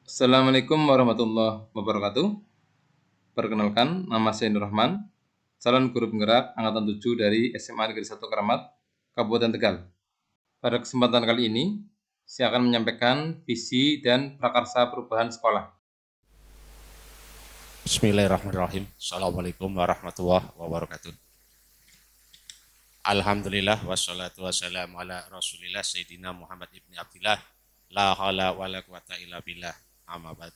Assalamualaikum warahmatullahi wabarakatuh. Perkenalkan, nama saya Nur Rahman, calon guru penggerak angkatan 7 dari SMA Negeri 1 Keramat, Kabupaten Tegal. Pada kesempatan kali ini, saya akan menyampaikan visi dan prakarsa perubahan sekolah. Bismillahirrahmanirrahim. Assalamualaikum warahmatullahi wabarakatuh. Alhamdulillah wassalatu wassalamu ala Rasulillah Sayyidina Muhammad ibni Abdillah. La haula wa la quwata illa billah. Amma ba'd.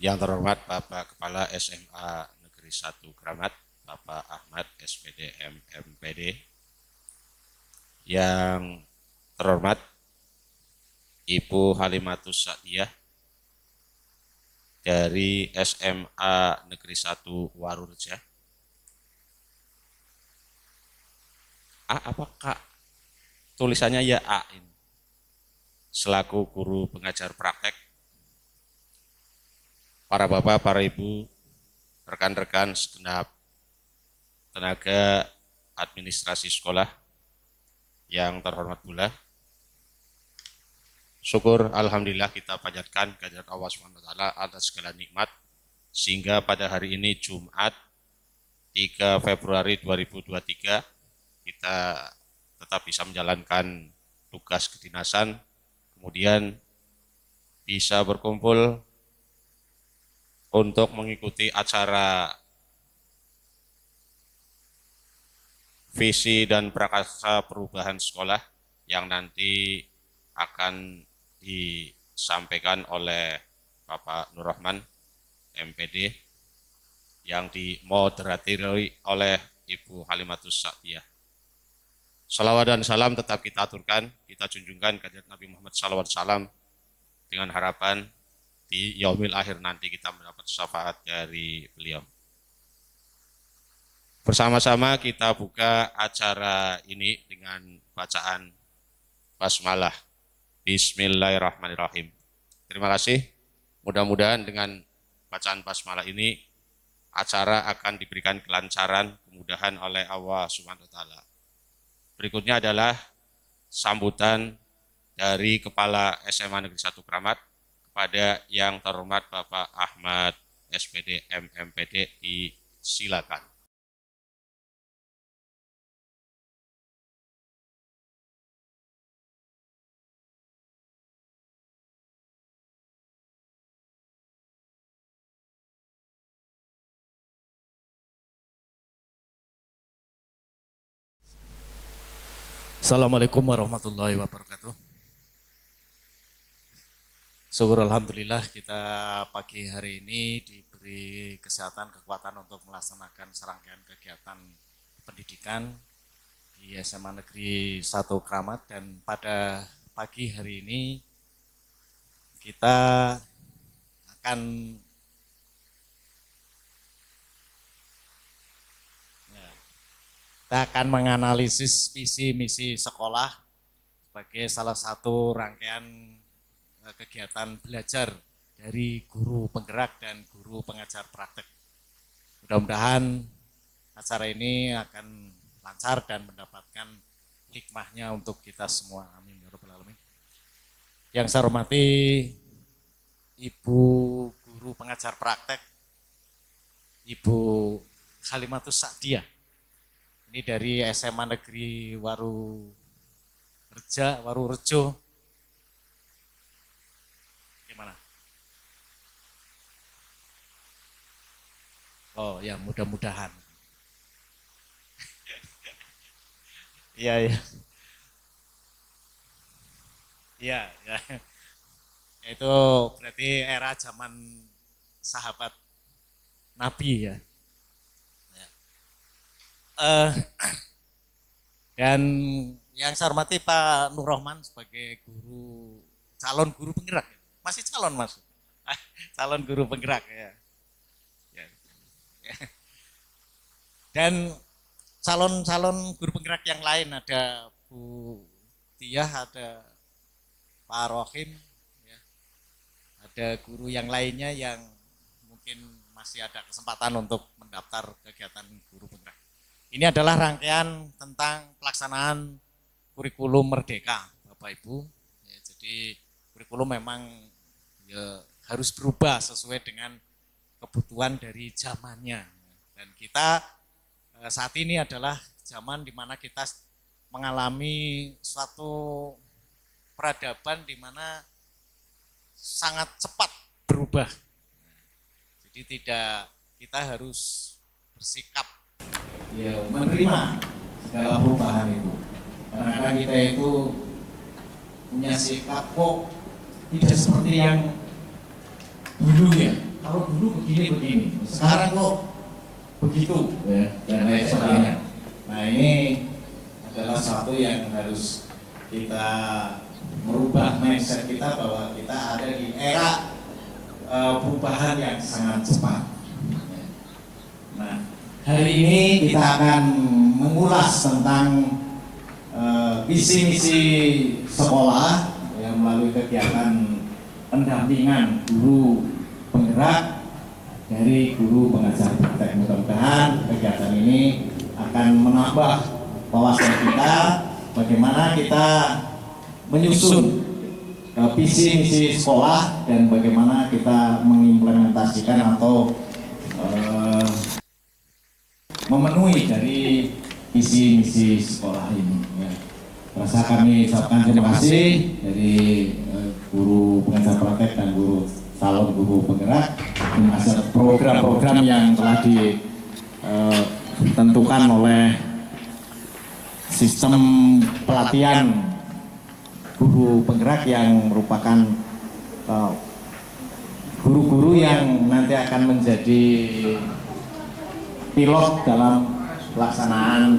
Yang terhormat Bapak Kepala SMA Negeri 1 Keramat, Bapak Ahmad SPD MMPD. Yang terhormat Ibu Halimatus Sa'diyah dari SMA Negeri 1 Warureja. Apa Kak? Tulisannya ya A ini. Selaku guru pengajar praktek, para bapak, para ibu, rekan-rekan segenap tenaga administrasi sekolah yang terhormat pula. Syukur Alhamdulillah kita panjatkan kehadirat Allah SWT atas segala nikmat, sehingga pada hari ini Jumat 3 Februari 2023 kita tetap bisa menjalankan tugas kedinasan, kemudian bisa berkumpul untuk mengikuti acara visi dan prakarsa perubahan sekolah yang nanti akan disampaikan oleh Bapak Nur Rahman MPD yang dimoderati oleh Ibu Halimatus Sa'diyah. Salawat dan salam tetap kita aturkan, kita junjungkan kehadirat Nabi Muhammad SAW dengan harapan di yaumil akhir nanti kita mendapat syafaat dari beliau. Bersama-sama kita buka acara ini dengan bacaan basmalah. Bismillahirrahmanirrahim. Terima kasih. Mudah-mudahan dengan bacaan basmalah ini acara akan diberikan kelancaran, kemudahan oleh Allah Subhanahu wa taala. Berikutnya adalah sambutan dari Kepala SMA Negeri 1 Keramat kepada yang terhormat Bapak Ahmad SPD MMPD, disilakan. Assalamualaikum warahmatullahi wabarakatuh. Syukur Alhamdulillah kita pagi hari ini diberi kesehatan, kekuatan untuk melaksanakan serangkaian kegiatan pendidikan di SMA Negeri 1 Keramat, dan pada pagi hari ini kita akan menganalisis visi misi sekolah sebagai salah satu rangkaian kegiatan belajar dari guru penggerak dan guru pengajar praktek. Mudah-mudahan acara ini akan lancar dan mendapatkan hikmahnya untuk kita semua. Amin ya rabbal alamin. Yang saya hormati Ibu guru pengajar praktek, Ibu Halimatus Sa'diyah. Ini dari SMA Negeri Warurejo. Gimana? Oh ya, mudah-mudahan. Iya, iya. Iya, ya. Itu berarti era zaman sahabat Nabi ya. Dan yang saya hormati Pak Nur Rahman sebagai calon guru penggerak. Masih calon Mas? Calon guru penggerak ya. Dan calon-calon guru penggerak yang lain, ada Bu Tiah, ada Pak Rohim, ya. Ada guru yang lainnya yang mungkin masih ada kesempatan untuk mendaftar kegiatan guru penggerak. Ini adalah rangkaian tentang pelaksanaan kurikulum merdeka, Bapak Ibu. Ya, jadi kurikulum memang ya harus berubah sesuai dengan kebutuhan dari zamannya. Dan kita saat ini adalah zaman di mana kita mengalami suatu peradaban di mana sangat cepat berubah. Jadi kita harus bersikap ya menerima segala perubahan itu. Karena kita itu punya sikap kok tidak seperti yang dulu ya. Kalau dulu begini, sekarang kok begitu ya, dan lain sebagainya. Nah, ini adalah satu yang harus kita merubah mindset kita bahwa kita ada di era perubahan yang sangat cepat. Nah, hari ini kita akan mengulas tentang visi-misi sekolah yang melalui kegiatan pendampingan guru penggerak dari guru pengajar praktek. Mudah-mudahan kegiatan ini akan menambah wawasan kita bagaimana kita menyusun visi misi sekolah dan bagaimana kita mengimplementasikan atau memenuhi dari visi misi sekolah ini. Ya. Rasa kami ucapkan terima kasih dari guru pengajar praktek dan guru calon guru penggerak atas program-program yang telah ditentukan oleh sistem pelatihan guru penggerak yang merupakan guru-guru yang nanti akan menjadi pilot dalam pelaksanaan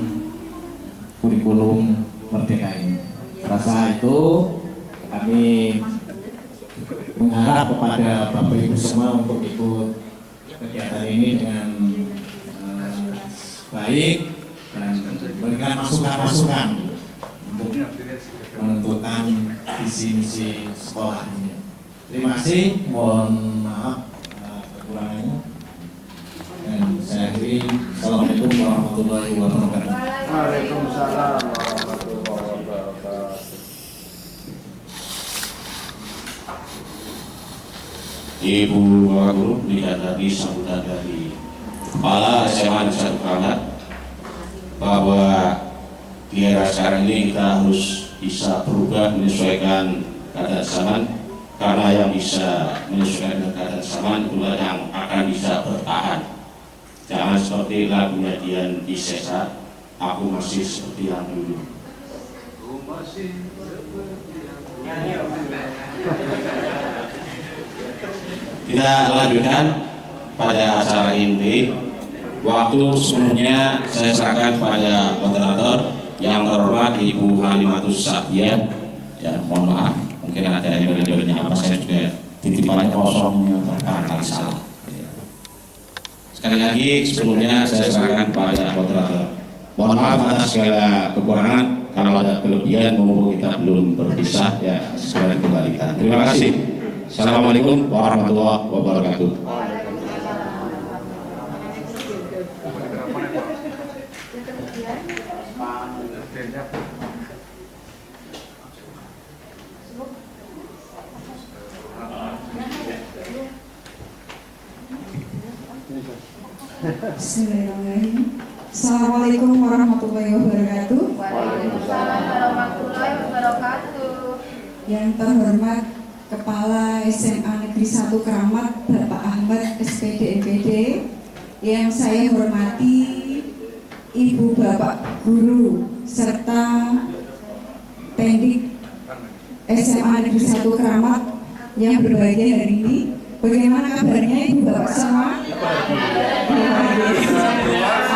kurikulum Merdeka ini. Rasa itu kami mengharap kepada Bapak Ibu semua untuk ikut kegiatan ini dengan baik dan memberikan masukan-masukan untuk menentukan visi misi sekolah ini. Terima kasih, mohon maaf kekurangannya. Dan saya akhiri, Assalamualaikum warahmatullahi wabarakatuh. Waalaikumsalam warahmatullahi wabarakatuh. Ibu Bapak Guru, dilihat tadi sambutan dari Kepala SMA Negeri 1 Keramat bahwa di era sekarang ini kita harus bisa berubah menyesuaikan keadaan zaman, karena yang bisa menyesuaikan dengan keadaan zaman itulah yang akan bisa bertahan. Jangan seperti lagunya Dian Piscesa, aku masih seperti yang dulu. Kita lanjutkan pada acara inti. Waktu sebelumnya saya serahkan pada moderator yang terhormat Ibu Halimatus Sa'diyah. Ya, mohon maaf, mungkin ada yang apa, saya juga titipan kosongnya barangkali salah. Sekali lagi sebelumnya saya serahkan pada moderator. Mohon maaf atas segala kekurangan, kalau ada kelebihan mumpung kita belum berpisah ya segera dikembalikan. Terima kasih. Assalamualaikum warahmatullahi wabarakatuh. Bismillahirrahmanirrahim. Assalamualaikum warahmatullahi wabarakatuh. Waalaikumsalam warahmatullahi wabarakatuh. Yang terhormat Kepala SMA Negeri 1 Keramat Bapak Ahmad SPD MPD, yang saya hormati Ibu Bapak Guru serta Pendik SMA Negeri 1 Keramat yang berbahagia hari ini. Bagaimana kabarnya Ibu Bapak semua?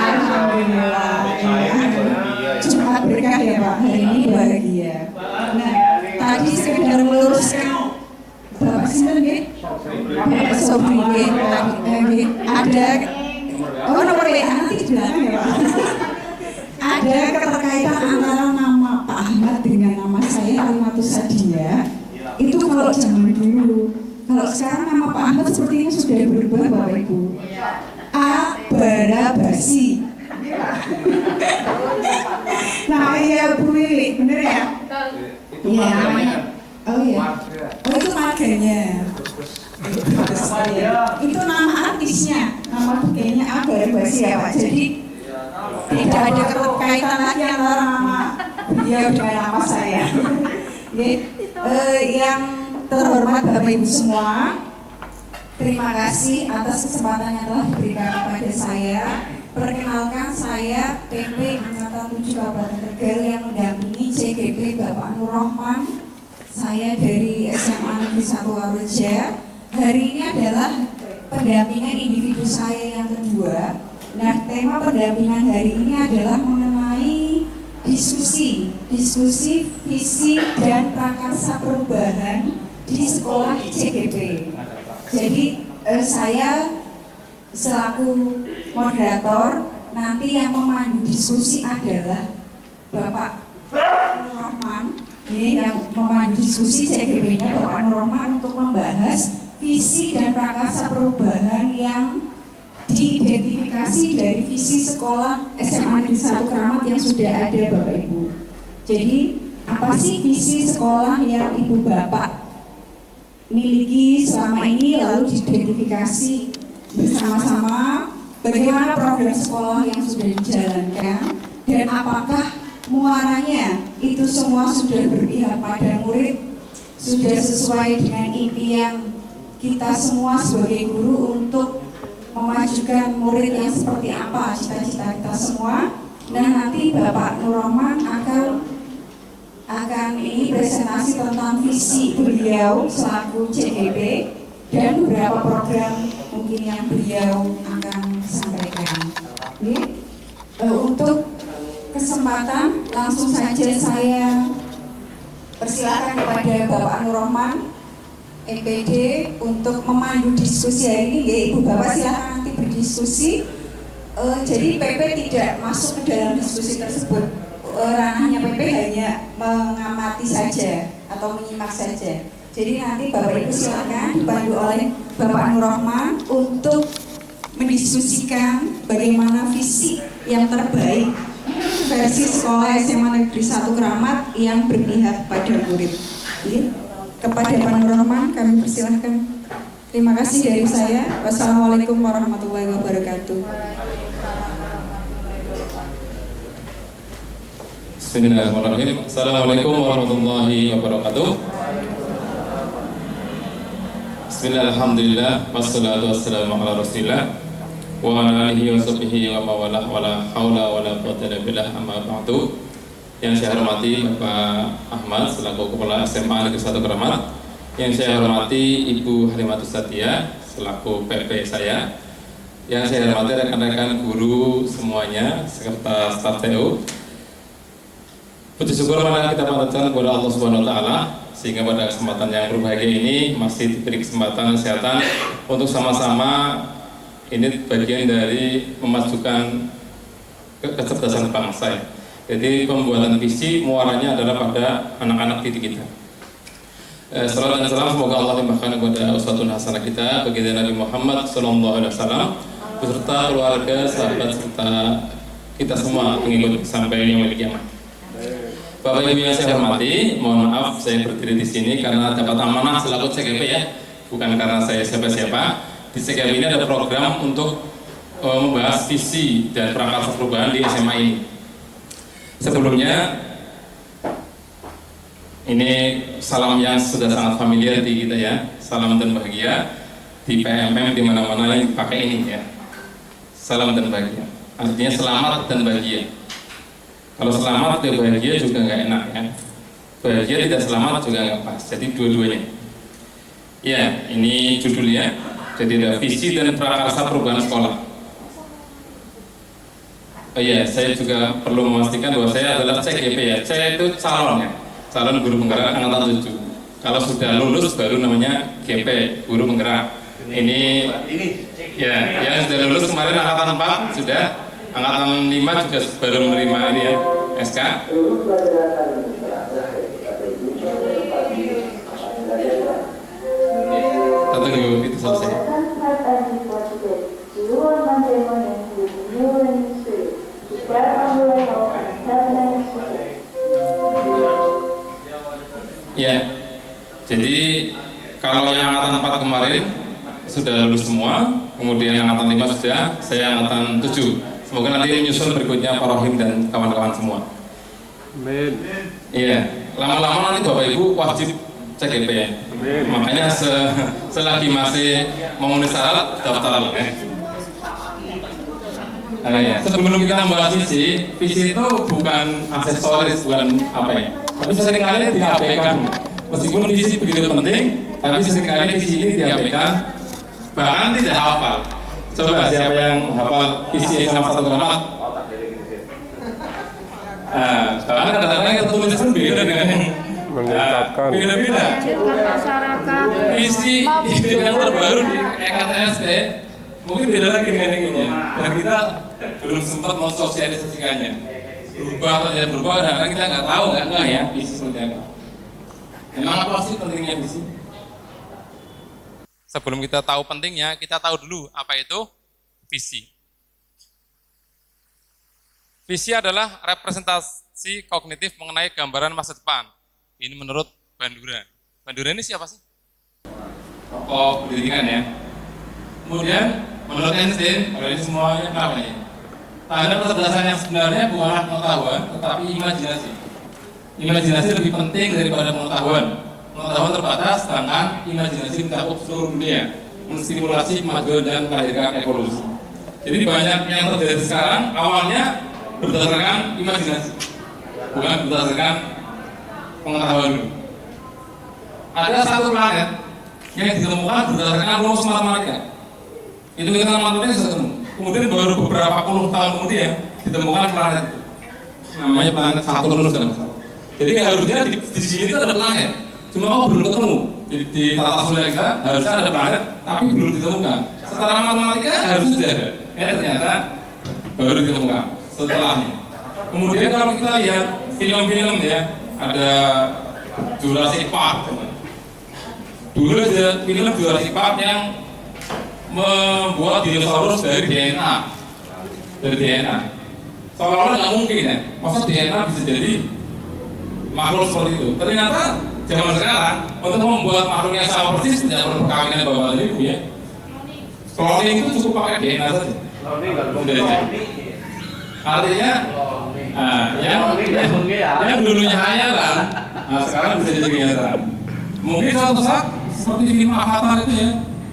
Alhamdulillah. Jumat berkah ya Pak, hari ini bahagia. Nah, tadi sekedar meluruskan Bapak Sinten nggih? Bapak Sobri nggih. Ada nomor WA nanti di belakang ya Pak. Ada keterkaitan antara nama Pak Ahmad dengan nama saya Halimatus Sa'diyah. Itu kalau zaman dulu. Kalau sekarang nama Pak Ahmad sepertinya sudah berubah Bapak Ibu. Barabasi. Nah iya Bu Lili, bener ya? Iya namanya Oh iya. Oh itu marganya. Itu nama artisnya, nama bukenya Agar Basi ya Pak. Jadi tidak ada kaitan lagi antara nama beliau dengan nama saya. Yang terhormat Bapak Ibu semua, terima kasih atas kesempatan yang telah diberikan kepada saya. Perkenalkan, saya PP Angkatan 7 Kabupaten Tegal yang mendampingi CGP Bapak Nur Rahman. Saya dari SMA Negeri 1 Waroja. Hari ini adalah pendampingan individu saya yang kedua. Nah, tema pendampingan hari ini adalah mengenai diskusi visi dan prakarsa perubahan di sekolah CGP. Jadi saya selaku moderator, nanti yang memandu diskusi adalah Bapak Nur Rahman. Ini yang memandu diskusi CGP-nya Bapak Nur Rahman untuk membahas visi dan prakarsa perubahan yang diidentifikasi dari visi sekolah SMA Negeri 1 Keramat yang sudah ada Bapak Ibu. Jadi apa sih visi sekolah yang Ibu Bapak miliki selama ini, lalu diidentifikasi bersama-sama bagaimana program sekolah yang sudah dijalankan dan apakah muaranya itu semua sudah berpihak pada murid, sudah sesuai dengan impian kita semua sebagai guru untuk memajukan murid yang seperti apa cita-cita kita semua. Nah, nanti Bapak Nur Rahman akan ini presentasi tentang visi beliau selaku CGP dan beberapa program mungkin yang beliau akan sampaikan. Untuk kesempatan langsung saja saya persilakan kepada Bapak Nur Rahman MPD untuk memandu diskusi hari ini. Ya, Ibu Bapak silakan nanti berdiskusi. Jadi PP tidak masuk ke dalam diskusi tersebut. Ranahnya PP hanya mengamati saja atau menyimak saja. Jadi nanti Bapak Ibu silakan dipandu oleh Bapak Nur Rahman untuk mendiskusikan bagaimana visi yang terbaik versi sekolah SMA Negeri 1 Keramat yang berpihak pada murid. Kepada Pak Nur Rahman kami persilahkan. Terima kasih dari saya. Wassalamualaikum warahmatullahi wabarakatuh. Bismillahirrahmanirrahim. Assalamualaikum warahmatullahi wabarakatuh. Bismillahirrahmanirrahim. Wassalatu wassalamu ala Rasulillah wa ala alihi wa sahbihi wa mawalah wa la haula wa la quwwata illa billah, amma ba'du. Yang saya hormati Bapak Ahmad selaku Kepala SMA Negeri 1 Keramat. Yang saya hormati Ibu Halimatus Satia selaku PP saya. Yang saya hormati rekan-rekan guru semuanya serta staf TU. Puji syukur mana kita panjatkan kepada Allah Subhanahu wa taala sehingga pada kesempatan yang berbahagia ini masih diberi kesempatan kesehatan untuk sama-sama ini bagian dari memajukan kecerdasan bangsa. Jadi pembuatan visi muaranya adalah pada anak-anak didik kita. Salam dan salam semoga Allah limpahkan kepada uswatun hasanah kita baginda Nabi Muhammad SAW beserta keluarga, sahabat serta kita semua pengikut sampai yaumil kiamat. Bapak Ibu yang saya hormati, mohon maaf saya berdiri di sini karena dapat amanah selaku CGP ya, bukan karena saya siapa-siapa. Di CGP ini ada program untuk membahas visi dan prakarsa perubahan di SMA ini. Sebelumnya ini salam yang sudah sangat familiar di kita ya, salam dan bahagia di PMM di mana-mana yang pakai ini ya. Salam dan bahagia, artinya selamat dan bahagia. Kalau selamat dan bahagia juga nggak enak ya. Bahagia tidak selamat juga nggak pas. Jadi dua-duanya. Ya, ini judulnya. Jadi ada visi dan prakarsa perubahan sekolah. Oh iya, saya juga perlu memastikan bahwa saya adalah CGP ya. Saya itu calon ya, calon guru penggerak angkatan 7. Kalau sudah lulus baru namanya GP, guru penggerak. Ini ya, yang sudah lulus kemarin angkatan 4 sudah, angkatan 5 juga baru menerima ini ya, SK. Kita tunggu itu selesai. Ya, Jadi kalau yang angkatan 4 kemarin sudah lulus semua, kemudian yang angkatan 5 sudah, saya angkatan 7. Semoga nanti menyusul berikutnya Pak Rohim dan kawan-kawan semua. Amin. Iya, lama-lama nanti Bapak Ibu wajib CGP ya. Makanya selagi masih memenuhi syarat daftar ya. Ya. Sebelum kita membahas visi itu bukan aksesoris, bukan apa ya. Tapi seringkali diabaikan. Meskipun visi begitu penting, tapi seringkali visi ini diabaikan, bahkan tidak hafal. Coba siapa yang hafal visi SMA 1 Keramat? Bahkan kadang-kadang yang tertulis pun beda dengan yang Meningkatkan. beda-beda. Melanjutkan masyarakat. Visi yang terbaru di EKTSD mungkin beda lagi dengan yang ini. Dan kita belum sempat mensosialisasikannya. Berubah atau tidak berubah, karena kita nggak tahu nggak ya visi seperti apa. Memang apa sih pentingnya visi? Sebelum kita tahu pentingnya, kita tahu dulu apa itu visi. Visi adalah representasi kognitif mengenai gambaran masa depan. Ini menurut Bandura. Bandura ini siapa sih? Tokoh pendidikan ya. Kemudian menurut Einstein, kalau ini semuanya apa ya? Tanda kecerdasan yang sebenarnya bukanlah pengetahuan, tetapi imajinasi. Imajinasi lebih penting daripada pengetahuan. Pengetahuan terbatas, sedangkan imajinasi mencakup seluruh dunia, menstimulasi kemajuan dan melahirkan evolusi. Jadi banyak yang terjadi sekarang awalnya berdasarkan imajinasi, bukan berdasarkan pengetahuan dulu. Ada satu planet yang ditemukan berdasarkan rumus matematika. Itu kita matematika sudah ketemu. Kemudian baru beberapa puluh tahun kemudian ditemukan planet itu. Namanya planet Saturnus dan jadi harusnya di sini itu ada planet, cuma belum ketemu. Di tata surya kita harusnya ada planet, tapi belum ditemukan. Secara matematika harusnya sudah ada. Ternyata baru ditemukan setelahnya. Kemudian kalau kita lihat film-film ya, ada Jurassic Park. Dulu ada film Jurassic Park yang membuat dinosaurus dari DNA. Seolah-olah nggak mungkin ya, masa DNA bisa jadi makhluk seperti itu. Ternyata zaman sekarang untuk membuat makhluk yang sama persis tidak perlu perkawinan bapak dan ibu ya. Cloning itu cukup pakai DNA saja. Artinya, yang dulunya hayalan, sekarang bisa jadi kenyataan. Mungkin suatu saat seperti film Avatar itu ya,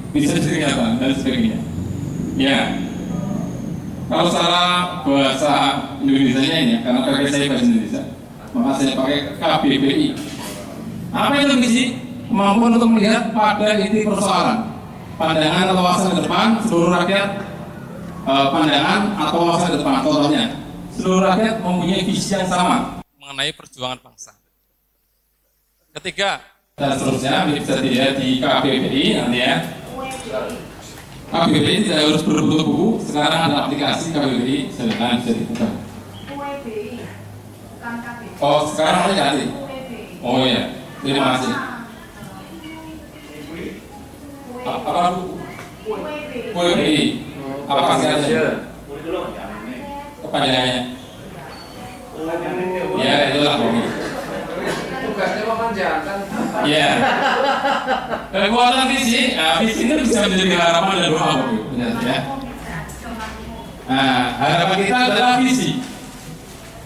bisa jadi kenyataan dan sebagainya. Ya, kalau secara bahasa Indonesia-nya ini, karena pakai saya bahasa Indonesia, maka saya pakai KBBI. Apa itu visi? Kemampuan untuk melihat pada inti persoalan, pandangan atau wawasan ke depan seluruh rakyat. Pandangan atau wawasan ke depan, contohnya seluruh rakyat mempunyai visi yang sama mengenai perjuangan bangsa. Ketiga dan seterusnya bisa dilihat di KBBI nanti ya. KBBI tidak harus berbentuk buku, sekarang ada aplikasi KBBI, silakan bisa dibuka. Oh sekarang ada ganti. Oh ya, terima kasih. Apa KBBI? Apa saja kepanjangannya? Ya itulah ini. Tugasnya memanjakan. Ya. Kekuatan visi, visi itu bisa menjadi harapan dan doa, benar ya. Nah, harapan kita adalah visi.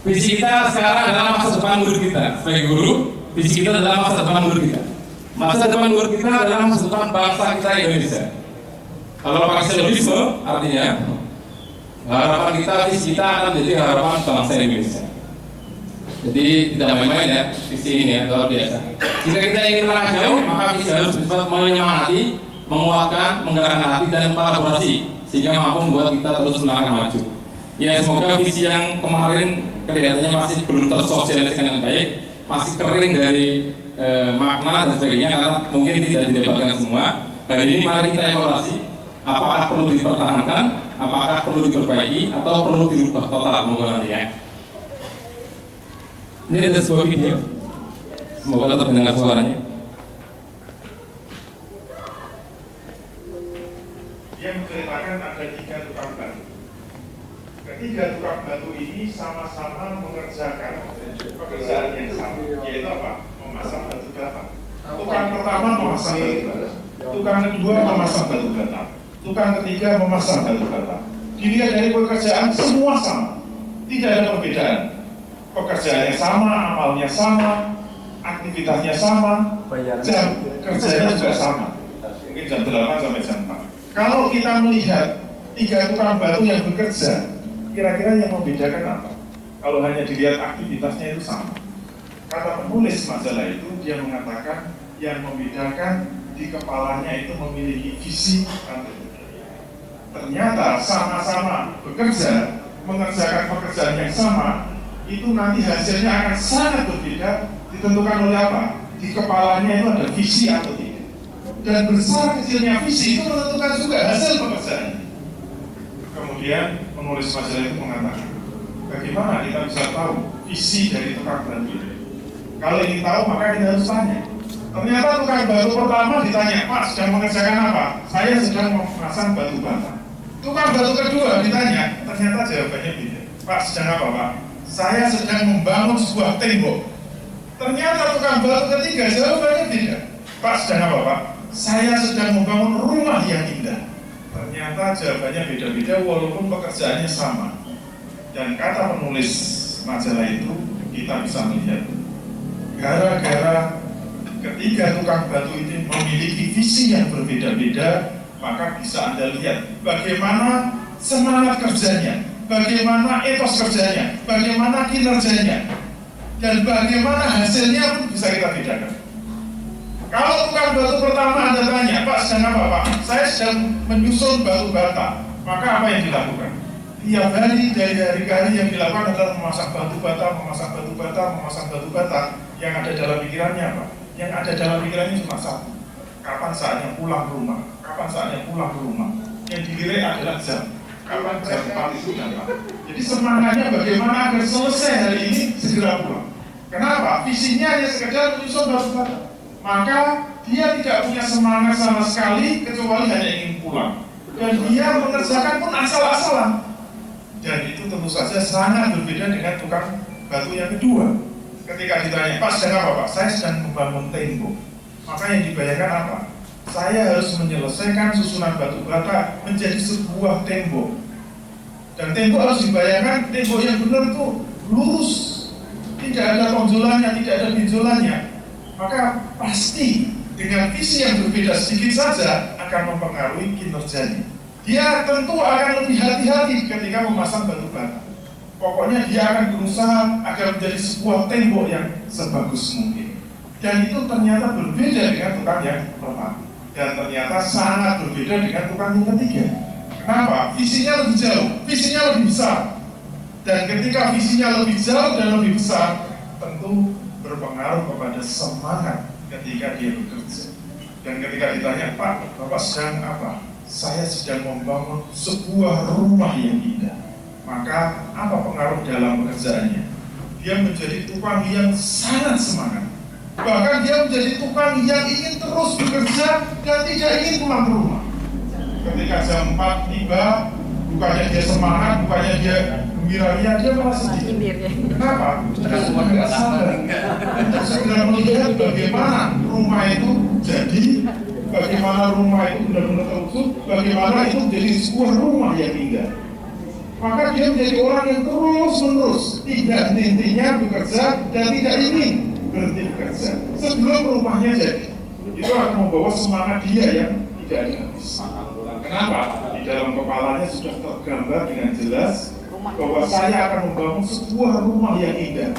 Visi kita sekarang adalah masa depan murid kita. Sebagai guru, visi kita adalah masa depan murid kita. Masa depan murid kita adalah masa depan bangsa kita Indonesia. Kalau pakai silogisme, artinya harapan kita, visi kita akan menjadi harapan bangsa Indonesia. Jadi tidak main-main ya, visi ini ya, luar biasa. Jika kita ingin melangkah jauh, maka visi harus bisa menyemangati, menguatkan, menggerakkan hati dan kolaborasi, sehingga mampu membuat kita terus melangkah maju. Ya semoga visi yang kemarin kelihatannya masih belum tersosialisasikan dengan baik, masih kering dari makna dan sebagainya, karena mungkin tidak didebatkan semua. Hari ini mari kita evaluasi. Apakah perlu dipertahankan, apakah perlu diperbaiki, atau perlu dirubah total menggunakan ya. Ini ada sebuah video, semoga terdengar suaranya. Yang menceritakan ada 3 tukang batu. Ketiga tukang batu ini sama-sama mengerjakan pekerjaan yang sama, yaitu apa? Memasang batu bata. Tukang pertama memasang batu bata, tukang kedua memasang batu bata, tukang ketiga memasang batu bata. Dilihat dari pekerjaan semua sama, tidak ada perbedaan. Pekerjaannya sama, amalnya sama, aktivitasnya sama, jam kerjanya juga sama. Mungkin jam 8 sampai jam 4. Kalau kita melihat 3 tukang batu yang bekerja, kira-kira yang membedakan apa? Kalau hanya dilihat aktivitasnya itu sama. Kata penulis majalah itu, dia mengatakan yang membedakan di kepalanya itu memiliki visi dan ternyata sama-sama bekerja, mengerjakan pekerjaan yang sama, itu nanti hasilnya akan sangat berbeda, ditentukan oleh apa? Di kepalanya itu ada visi atau tidak. Dan besar kecilnya visi itu menentukan juga hasil pekerjaan. Kemudian penulis majalah itu mengatakan, bagaimana kita bisa tahu visi dari tukang batu? Kalau ingin tahu maka kita harus tanya. Ternyata tukang batu pertama ditanya, Pak sedang mengerjakan apa? Saya sedang memasang batu bata. Tukang batu kedua ditanya, ternyata jawabannya beda. Pak sedang apa Pak? Saya sedang membangun sebuah tembok. Ternyata tukang batu ketiga jawabannya beda. Pak sedang apa Pak? Saya sedang membangun rumah yang indah. Ternyata jawabannya beda-beda walaupun pekerjaannya sama. Dan kata penulis majalah itu kita bisa melihat gara-gara ketiga tukang batu ini memiliki visi yang berbeda-beda, maka bisa Anda lihat bagaimana semangat kerjanya, bagaimana etos kerjanya, bagaimana kinerjanya, dan bagaimana hasilnya pun bisa kita bedakan. Kalau tukang batu pertama Anda tanya, Pak sedang apa Pak? Saya sedang menyusun batu bata. Maka apa yang dilakukan? Tiap hari dari hari ke hari yang dilakukan adalah memasang batu bata, memasang batu bata, memasang batu bata. Yang ada dalam pikirannya apa? Yang ada dalam pikirannya cuma satu. Kapan saatnya pulang ke rumah? Kapan saatnya pulang ke rumah? Yang dilirik adalah jam. Kapan jam 4 itu datang? Jadi semangatnya bagaimana agar selesai hari ini segera pulang. Kenapa? Visinya hanya sekedar menyusun batu bata. Maka dia tidak punya semangat sama sekali kecuali hanya ingin pulang. Dan dia mengerjakan pun asal-asalan. Dan itu tentu saja sangat berbeda dengan tukang batu yang kedua. Ketika ditanya, Pak sedang apa Pak? Saya sedang membangun tembok. Maka yang dibayangkan apa? Saya harus menyelesaikan susunan batu bata menjadi sebuah tembok. Dan tembok harus dibayangkan, tembok yang benar itu lurus, tidak ada tonjolannya, tidak ada benjolannya. Maka pasti dengan visi yang berbeda sedikit saja akan mempengaruhi kinerjanya. Dia tentu akan lebih hati-hati ketika memasang batu bata. Pokoknya dia akan berusaha agar menjadi sebuah tembok yang sebagus mungkin. Dan itu ternyata berbeda dengan tukang yang pertama. Dan ternyata sangat berbeda dengan tukang yang ketiga. Kenapa? Visinya lebih jauh, visinya lebih besar. Dan ketika visinya lebih jauh dan lebih besar, tentu berpengaruh kepada semangat ketika dia bekerja. Dan ketika ditanya, Pak, Bapak sedang apa? Saya sedang membangun sebuah rumah yang indah. Maka apa pengaruh dalam pekerjaannya? Dia menjadi tukang yang sangat semangat. Bahkan dia menjadi tukang yang ingin terus bekerja dan tidak ingin pulang ke rumah. Ketika jam 4 tiba, bukannya dia semangat, bukannya dia gembira-gembira, dia malah sedih. Kenapa? Karena sabar untuk segera melihat bagaimana rumah itu jadi, bagaimana rumah itu benar-benar terwujud, bagaimana itu menjadi sebuah rumah yang indah. Maka dia menjadi orang yang terus-menerus tidak henti-hentinya bekerja dan tidak ingin berhenti bekerja sebelum rumahnya jadi. Itu akan membawa semangat dia yang tidak ada habis. Kenapa? Di dalam kepalanya sudah tergambar dengan jelas bahwa saya akan membangun sebuah rumah yang indah.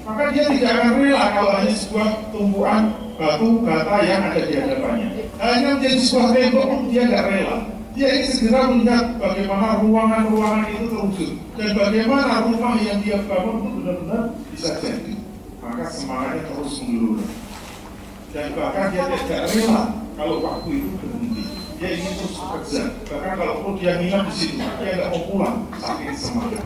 Maka dia tidak akan rela kalau hanya sebuah tumpuan batu bata yang ada di hadapannya. Hanya menjadi sebuah tembok dia tidak rela. Dia ingin segera melihat bagaimana ruangan-ruangan itu terwujud dan bagaimana rumah yang dia bangun itu benar-benar bisa jadi. Maka semangatnya terus menggelora. Dan bahkan dia tidak rela kalau waktu itu berhenti. Dia ingin terus bekerja. Bahkan kalau perlu dia nginap di situ, dia tidak mau pulang saking semangat.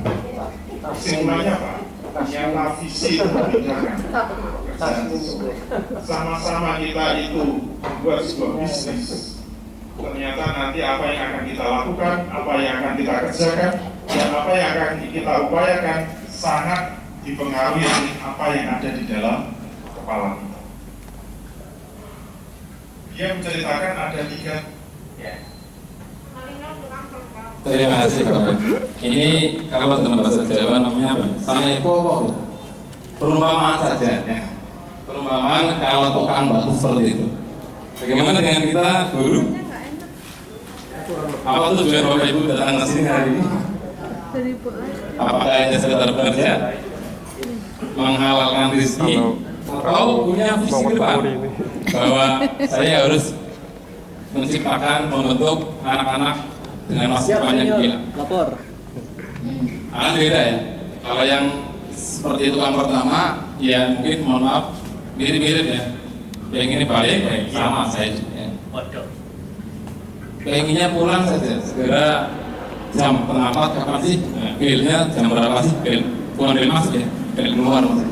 Kesimpulannya apa? Ternyata visi itu membedakan pekerjaan seseorang. Sama-sama kita itu membuat sebuah bisnis. Ternyata nanti apa yang akan kita lakukan, apa yang akan kita kerjakan, dan apa yang akan kita upayakan sangat dipengaruhi oleh apa yang ada di dalam kepala kita. Dia menceritakan ada 3. Terima kasih Bapak. Ini kalau dalam bahasa Jawa namanya apa? Sanepo, perumpamaan saja. Ya. Perumpamaan kalau tukang batu seperti itu. Bagaimana dengan kita, guru? Apa tujuan Bapak Ibu datang ke sini hari ini? Apakah hanya sekedar bekerja, menghalalkan rezeki, atau punya visi ke depan bahwa saya harus menciptakan, membentuk anak-anak dengan masa depan yang gila. Akan beda ya. Kalau yang seperti itu kan pertama, ya mungkin mohon maaf mirip-mirip ya. Yang ini balik sama saya juga. Ya. Pengennya pulang saja, segera jam 3:30 kapan sih? Nah, bilnya jam berapa sih? Bukan bil masuk ya, bil keluar maksudnya.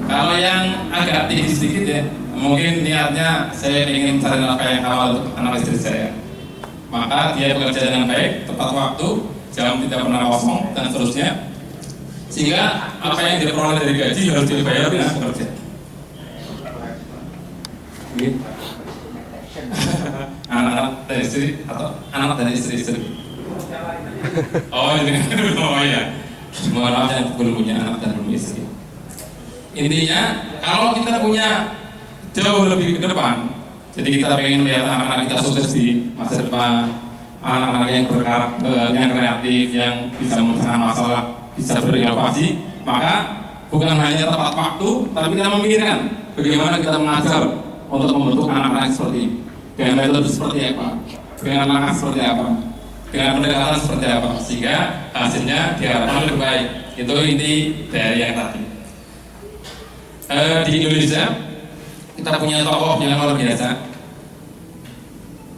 Kalau yang agak tinggi sedikit ya, mungkin niatnya saya ingin cari nafkah yang awal untuk anak istri saya. Maka dia bekerja dengan baik, tepat waktu, jam tidak pernah kosong, dan seterusnya. Sehingga apa yang dia peroleh dari gaji harus dibayar dengan bekerja. Anak-anak dari istri atau anak dari istri-istri. Oh, ini oh ya. Mohon maaf yang belum punya anak dan belum istri. Intinya, kalau kita punya jauh lebih ke depan, jadi kita pengen lihat anak-anak kita sukses di masa depan, anak-anak yang berkarakter, yang kreatif, yang bisa memecahkan masalah, bisa berinovasi, maka bukan hanya tepat waktu, tapi kita memikirkan bagaimana kita mengajar untuk membentuk anak-anak seperti ini, dengan metode seperti apa, dengan langkah seperti apa, dengan pendekatan seperti apa, sehingga hasilnya diharapkan lebih baik. Itu inti dari yang tadi. Di Indonesia kita punya tokoh yang luar biasa.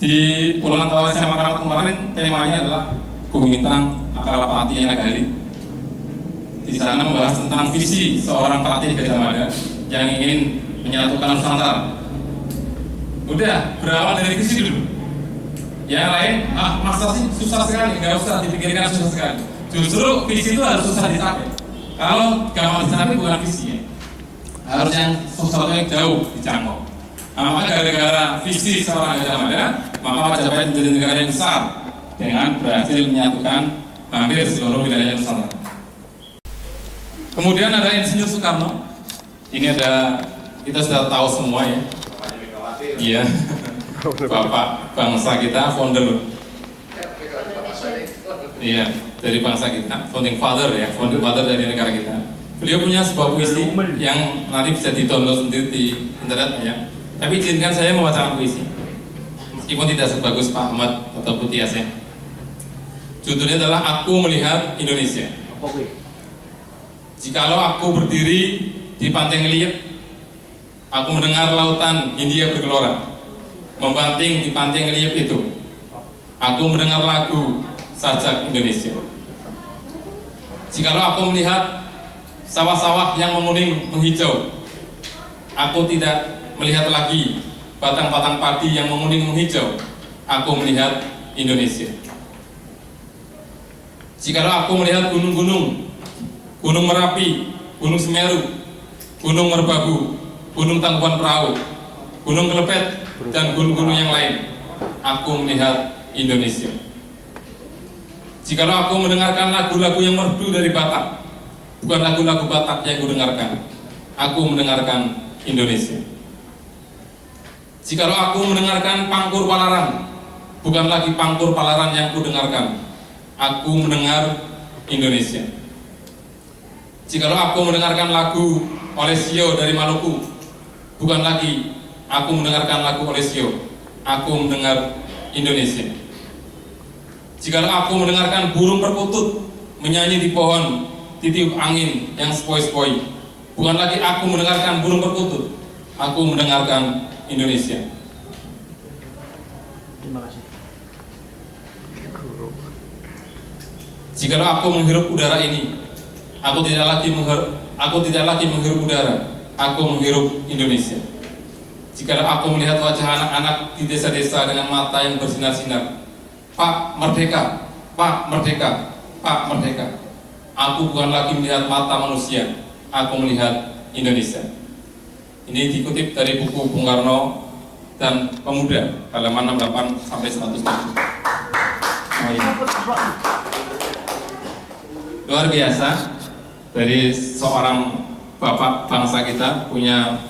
Di ulang tahun SMA Keramat kemarin temanya adalah Gumintang Akalapati Nagari. Di sana membahas tentang visi seorang pelatih Gajah Mada yang ingin menyatukan Nusantara. Udah berawal dari visi dulu. Yang lain, masa sih susah sekali, nggak usah dipikirkan susah sekali. Justru visi itu harus susah dicapai. Kalau gampang dicapai bukan visinya, harus yang sesuatu yang jauh dijangkau. Maka gara-gara visi seorang Gajah Mada, maka Majapahit menjadi negara yang besar dengan berhasil menyatukan hampir seluruh wilayah Nusantara. Kemudian ada Insinyur Soekarno. Ini ada, kita sudah tahu semua ya. Iya, Bapak bangsa kita, founder. Iya, dari bangsa kita, founding father ya, founding father dari negara kita. Beliau punya sebuah puisi yang nanti bisa di-download sendiri di internet ya. Tapi izinkan saya membacakan puisi, meskipun tidak sebagus Pak Ahmad atau Putih Aseng. Judulnya adalah Aku Melihat Indonesia. Jikalau aku berdiri di pantai Ngeliat, aku mendengar lautan Hindia bergelora, membanting di pantai Ngeliat itu. Aku mendengar lagu Sajak Indonesia. Jikalau aku melihat sawah-sawah yang menguning menghijau, aku tidak melihat lagi batang-batang padi yang menguning menghijau. Aku melihat Indonesia. Jikalau aku melihat gunung-gunung, Gunung Merapi, Gunung Semeru, Gunung Merbabu, Gunung Tangkuban Perahu, Gunung Kelepet, dan gunung-gunung yang lain, aku melihat Indonesia. Jikalau aku mendengarkan lagu-lagu yang merdu dari Batak, bukan lagu-lagu Batak yang kudengarkan, aku mendengarkan Indonesia. Jikalau aku mendengarkan Pangkur Palaran, bukan lagi Pangkur Palaran yang kudengarkan, aku mendengar Indonesia. Jikalau aku mendengarkan lagu Olesio dari Maluku, bukan lagi aku mendengarkan lagu Olesio, aku mendengar Indonesia. Jikalau aku mendengarkan burung perkutut menyanyi di pohon ditiup angin yang sepoi-sepoi, bukan lagi aku mendengarkan burung perkutut, aku mendengarkan Indonesia. Terima kasih. Jikalau aku menghirup udara ini, aku tidak lagi menghirup udara, aku menghirup Indonesia. Jikalau aku melihat wajah anak-anak di desa-desa dengan mata yang bersinar-sinar, Pak Merdeka, Pak Merdeka, Pak Merdeka, aku bukan lagi melihat mata manusia, aku melihat Indonesia. Ini dikutip dari buku Bung Karno, dan Pemuda halaman 68 sampai 107. Luar biasa dari seorang bapak bangsa kita punya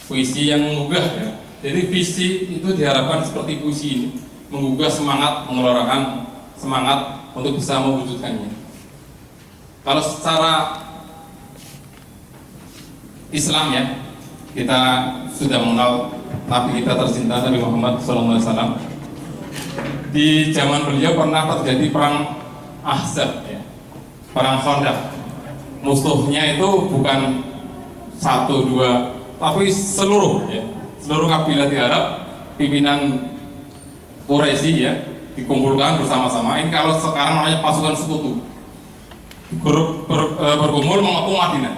puisi yang menggugah ya. Jadi visi itu diharapkan seperti puisi ini, menggugah semangat, mengeluarkan semangat untuk bisa mewujudkannya. Kalau secara Islam ya, kita sudah mengenal Nabi kita tercinta Nabi Muhammad SAW. Di zaman beliau pernah terjadi perang Ahzab ya, perang Khandaq. Musuhnya itu bukan satu dua, tapi seluruh ya, seluruh kabilah di Arab, pimpinan Quraisy ya, dikumpulkan bersama-sama. Ini kalau sekarang namanya pasukan sekutu, berkumpul mengepung Madinah.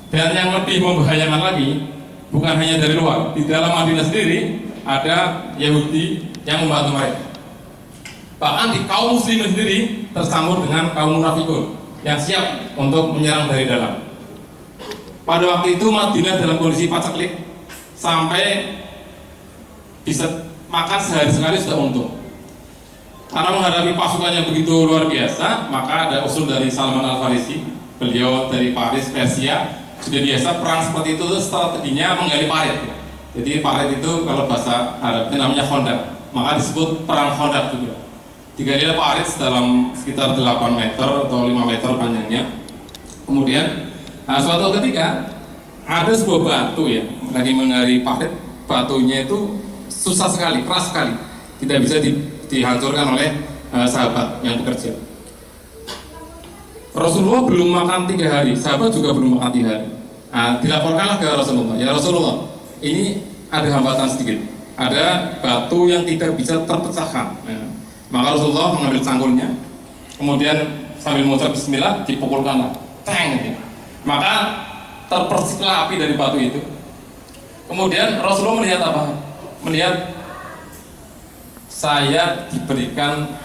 Dan yang lebih membahayakan lagi, bukan hanya dari luar, di dalam Madinah sendiri ada Yahudi yang membantu mereka. Bahkan di kaum muslimin sendiri tercampur dengan kaum munafikun yang siap untuk menyerang dari dalam. Pada waktu itu Madinah dalam kondisi paceklik, sampai bisa makan sehari sekali sudah untung. Karena menghadapi pasukan yang begitu luar biasa, maka ada usul dari Salman Al-Farisi, beliau dari Paris, Persia. Sudah biasa perang seperti itu, strateginya menggali parit. Jadi parit itu kalau bahasa Arabnya namanya Khandaq, maka disebut perang Khandaq juga. Digali parit dalam sekitar 8 meter atau 5 meter panjangnya. Kemudian suatu ketika ada sebuah batu ya, lagi menggali parit, batunya itu susah sekali, keras sekali, tidak bisa dihancurkan oleh sahabat yang bekerja. Rasulullah belum makan 3 hari, sahabat juga belum makan 3 hari. Dilaporkanlah ke Rasulullah, ya Rasulullah, ini ada hambatan sedikit, ada batu yang tidak bisa terpecahkan. Maka Rasulullah mengambil cangkulnya, kemudian sambil mengucap Bismillah, dipukulkanlah, teng, gitu. Maka terperciklah api dari batu itu. Kemudian Rasulullah melihat apa? Melihat saya diberikan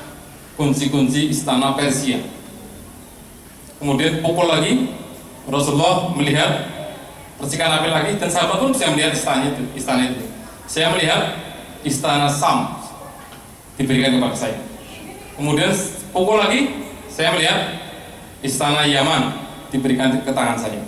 kunci-kunci istana Persia. Kemudian pukul lagi, Rasulullah melihat percikan api lagi, dan sahabat pun bisa melihat istana itu. Saya melihat istana Sam diberikan kepada saya. Kemudian pukul lagi, saya melihat istana Yaman diberikan ke tangan saya.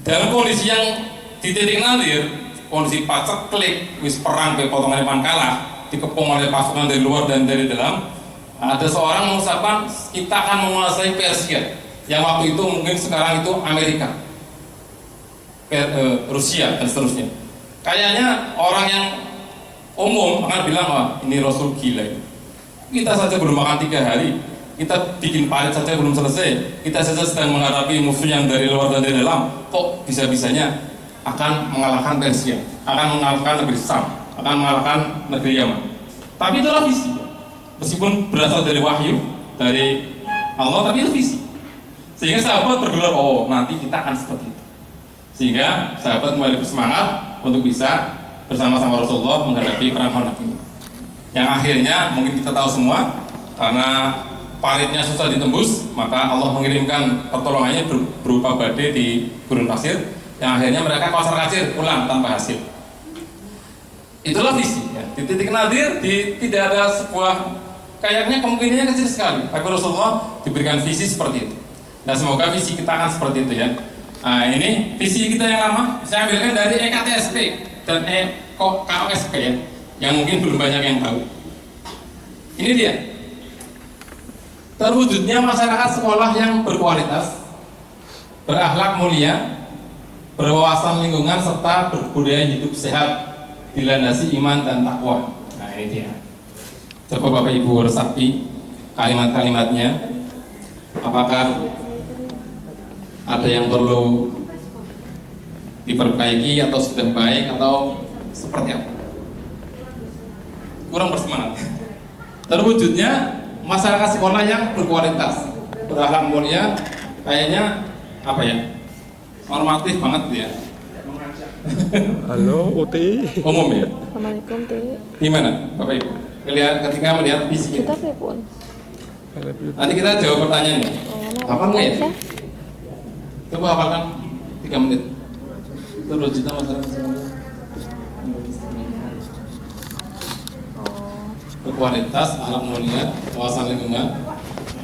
Dalam kondisi yang di titik nadir, kondisi paceklik, wis perang potongan kalah, dikepung oleh pasukan dari luar dan dari dalam. Ada seorang mengucapkan kita akan menguasai Persia, yang waktu itu mungkin sekarang itu Amerika, Rusia dan seterusnya. Kayaknya orang yang umum akan bilang, wah ini Rasul gila. Kita saja belum makan 3 hari, kita bikin parit saja belum selesai, kita saja sedang menghadapi musuh yang dari luar dan dari dalam, kok bisa-bisanya akan mengalahkan Persia, akan mengalahkan negeri Sam, akan mengalahkan negeri Yaman. Tapi itulah visi. Meskipun berasal dari wahyu, dari Allah, tapi itu visi. Sehingga sahabat bergelar, oh nanti kita akan seperti itu. Sehingga sahabat kembali bersemangat untuk bisa bersama-sama Rasulullah menghadapi perang Khandaq ini. Yang akhirnya mungkin kita tahu semua, karena paritnya susah ditembus, maka Allah mengirimkan pertolongannya berupa badai di gurun pasir, yang akhirnya mereka pasar kacir pulang tanpa hasil. Itulah visi ya. Di titik nadir, tidak ada sebuah, kayaknya kemungkinannya kecil sekali, tapi Rasulullah diberikan visi seperti itu. Nah semoga visi kita akan seperti itu ya. Nah ini visi kita yang lama, saya ambilkan dari EKTSP dan KOSP ya, yang mungkin belum banyak yang tahu. Ini dia, terwujudnya masyarakat sekolah yang berkualitas, berakhlak mulia, berwawasan lingkungan, serta berbudaya hidup sehat, dilandasi iman dan takwa. Nah ini dia. Coba Bapak Ibu resapi kalimat-kalimatnya. Apakah ada yang perlu diperbaiki atau sudah baik atau seperti apa? Kurang bersemangat. Terwujudnya masyarakat sekolah yang berkualitas, berakhlak mulia, kayaknya apa ya? Normatif banget ya. Halo, Uti. Umum ya. Assalamualaikum Ti. Gimana Bapak Ibu? Ketika melihat visi Kita kita. pun. Nanti kita jawab pertanyaannya. Hafal nggak ya? Coba hafalkan 3 menit. Terwujudnya masyarakat sekolah. berkualitas, akhlak mulia, wawasan lingkungan,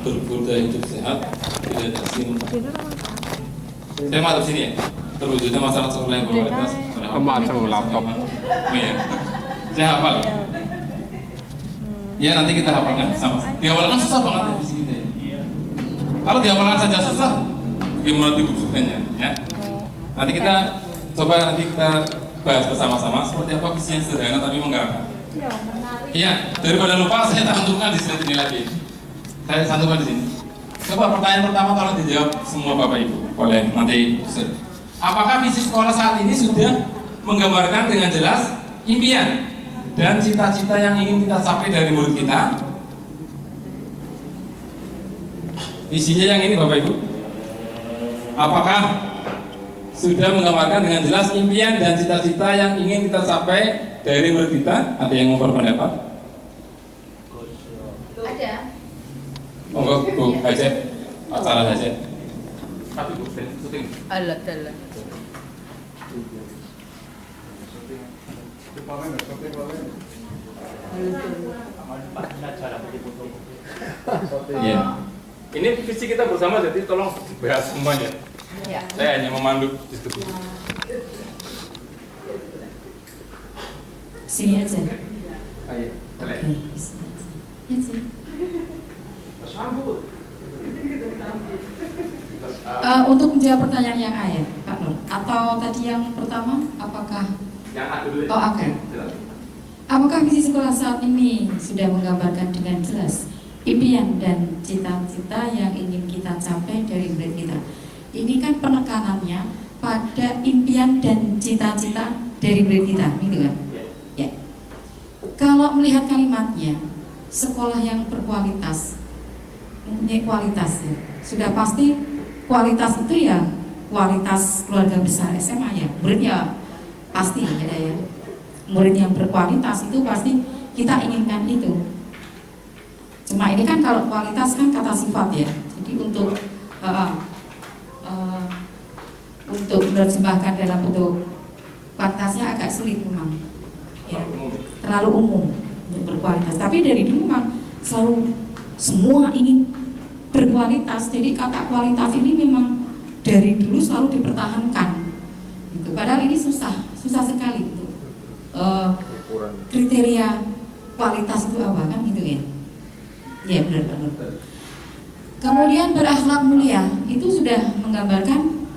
berbudaya hidup sehat, tidak tersinggung. Saya masuk sini ya. Terwujudnya masalah sekolah yang berkualitas. Masuk laptop. Oh iya. Saya hafal. Ya nanti kita hafalkan sama. Dihafalkan susah banget ya visi kita ya. Kalau dihafalkan saja susah, gimana dibuktikannya ya? Nanti kita coba bahas bersama-sama seperti apa visi yang sederhana tapi menggerakkan. Iya, daripada lupa saya cantumkan di slide ini lagi. Saya cantumkan di sini. Coba pertanyaan pertama kalau dijawab semua Bapak Ibu boleh nanti. Apakah visi sekolah saat ini sudah menggambarkan dengan jelas impian dan cita-cita yang ingin kita capai dari murid kita? Visinya yang ini Bapak Ibu. Apakah sudah menggambarkan dengan jelas impian dan cita-cita yang ingin kita capai dari murid kita? Ada yang mau berpendapat? Ada. Monggo Bu Hajat, acara Hajat. Tapi Bu, syuting. Alat. Iya. Ini visi kita bersama, jadi tolong bahas semuanya. Ya. Saya hanya memandu diskusi. Sini aja. Ayo, Oke. Ya sih. Untuk menjawab pertanyaan yang A ya, Pak Nur. Atau tadi yang pertama, apakah? Yang A dulu ya. Oh, oke. Apakah visi sekolah saat ini sudah menggambarkan dengan jelas impian dan cita-cita yang ingin kita capai dari murid kita? Ini kan penekanannya pada impian dan cita-cita dari murid kita, gitu kan? Ya. Kalau melihat kalimatnya, sekolah yang berkualitas, mempunyai kualitas ya. Sudah pasti kualitas itu ya kualitas keluarga besar SMA ya. Muridnya pasti ada ya. Murid yang berkualitas itu pasti kita inginkan itu. Cuma ini kan kalau kualitas kan kata sifat ya. Jadi untuk menerjemahkan dalam bentuk kualitasnya agak sulit memang. Ya, terlalu umum untuk berkualitas. Tapi dari dulu memang selalu semua ingin berkualitas. Jadi kata kualitas ini memang dari dulu selalu dipertahankan. Gitu. Padahal ini susah sekali itu. Kriteria kualitas itu apa kan gitu ya? Ya benar. Kemudian berakhlak mulia itu sudah menggambarkan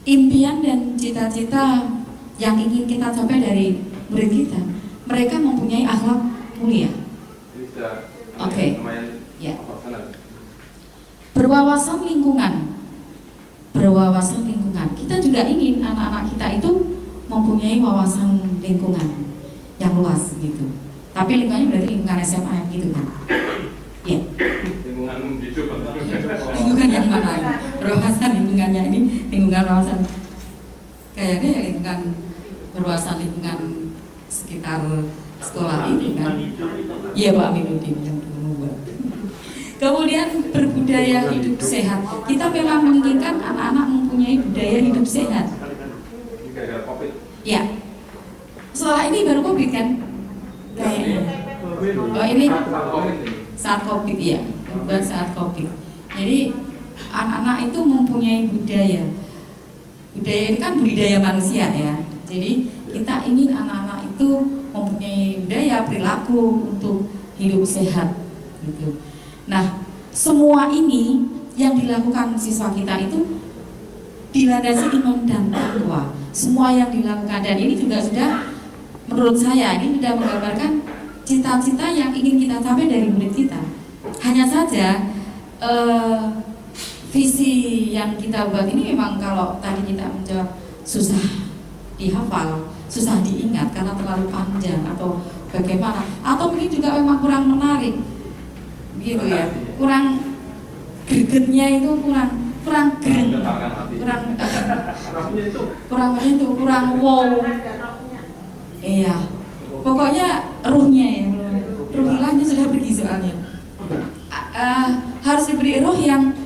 impian dan cita-cita yang ingin kita capai dari murid kita. Mereka mempunyai akhlak mulia. Oke. Ya. Berwawasan lingkungan. Kita juga ingin anak-anak kita itu mempunyai wawasan lingkungan yang luas gitu. Tapi lingkungannya berarti lingkungan SMA gitu kan? Ya. Lingkungan yang mana? Berwawasan lingkungannya ini lingkungan wawasan. Kayaknya ya lingkungan berwawasan lingkungan sekitar sekolah ini kan? Iya Pak Aminuddin yang dulu. Kemudian berbudaya hidup sehat. Kita memang menginginkan anak-anak mempunyai budaya hidup sehat. Ya. Setelah ini baru COVID kan? Kayaknya. Oh ini saat COVID ya, bukan saat COVID. Jadi anak-anak itu mempunyai budaya. Budaya ini kan budaya manusia ya. Jadi kita ingin anak-anak itu mempunyai budaya perilaku untuk hidup sehat gitu. Nah, semua ini yang dilakukan siswa kita itu dilandasi iman dan takwa. Semua yang dilakukan dan ini juga sudah menurut saya ini sudah menggambarkan cita-cita yang ingin kita capai dari murid kita. Hanya saja visi yang kita buat ini memang kalau tadi kita menjawab susah dihafal, susah diingat karena terlalu panjang atau bagaimana, atau mungkin juga memang kurang menarik, gitu ya, kurang gregetnya itu kurang keren, kurang wow. Iya, pokoknya ruhnya ya, ruh ilahnya sudah pergi soalnya. Harus diberi ruh yang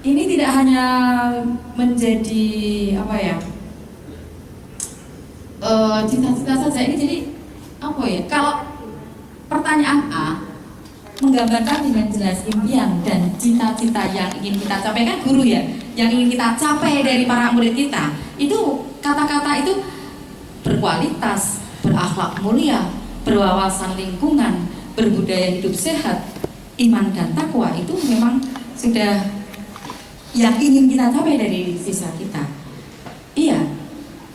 ini tidak hanya menjadi apa ya, cita-cita saja ini. Jadi apa ya? Kalau pertanyaan A menggambarkan dengan jelas impian dan cita-cita yang ingin kita capai, kan guru ya, yang ingin kita capai dari para murid kita, itu kata-kata itu berkualitas, berakhlak mulia, berwawasan lingkungan, berbudaya hidup sehat, iman dan takwa, itu memang sudah yang ingin kita capai dari siswa kita. Iya,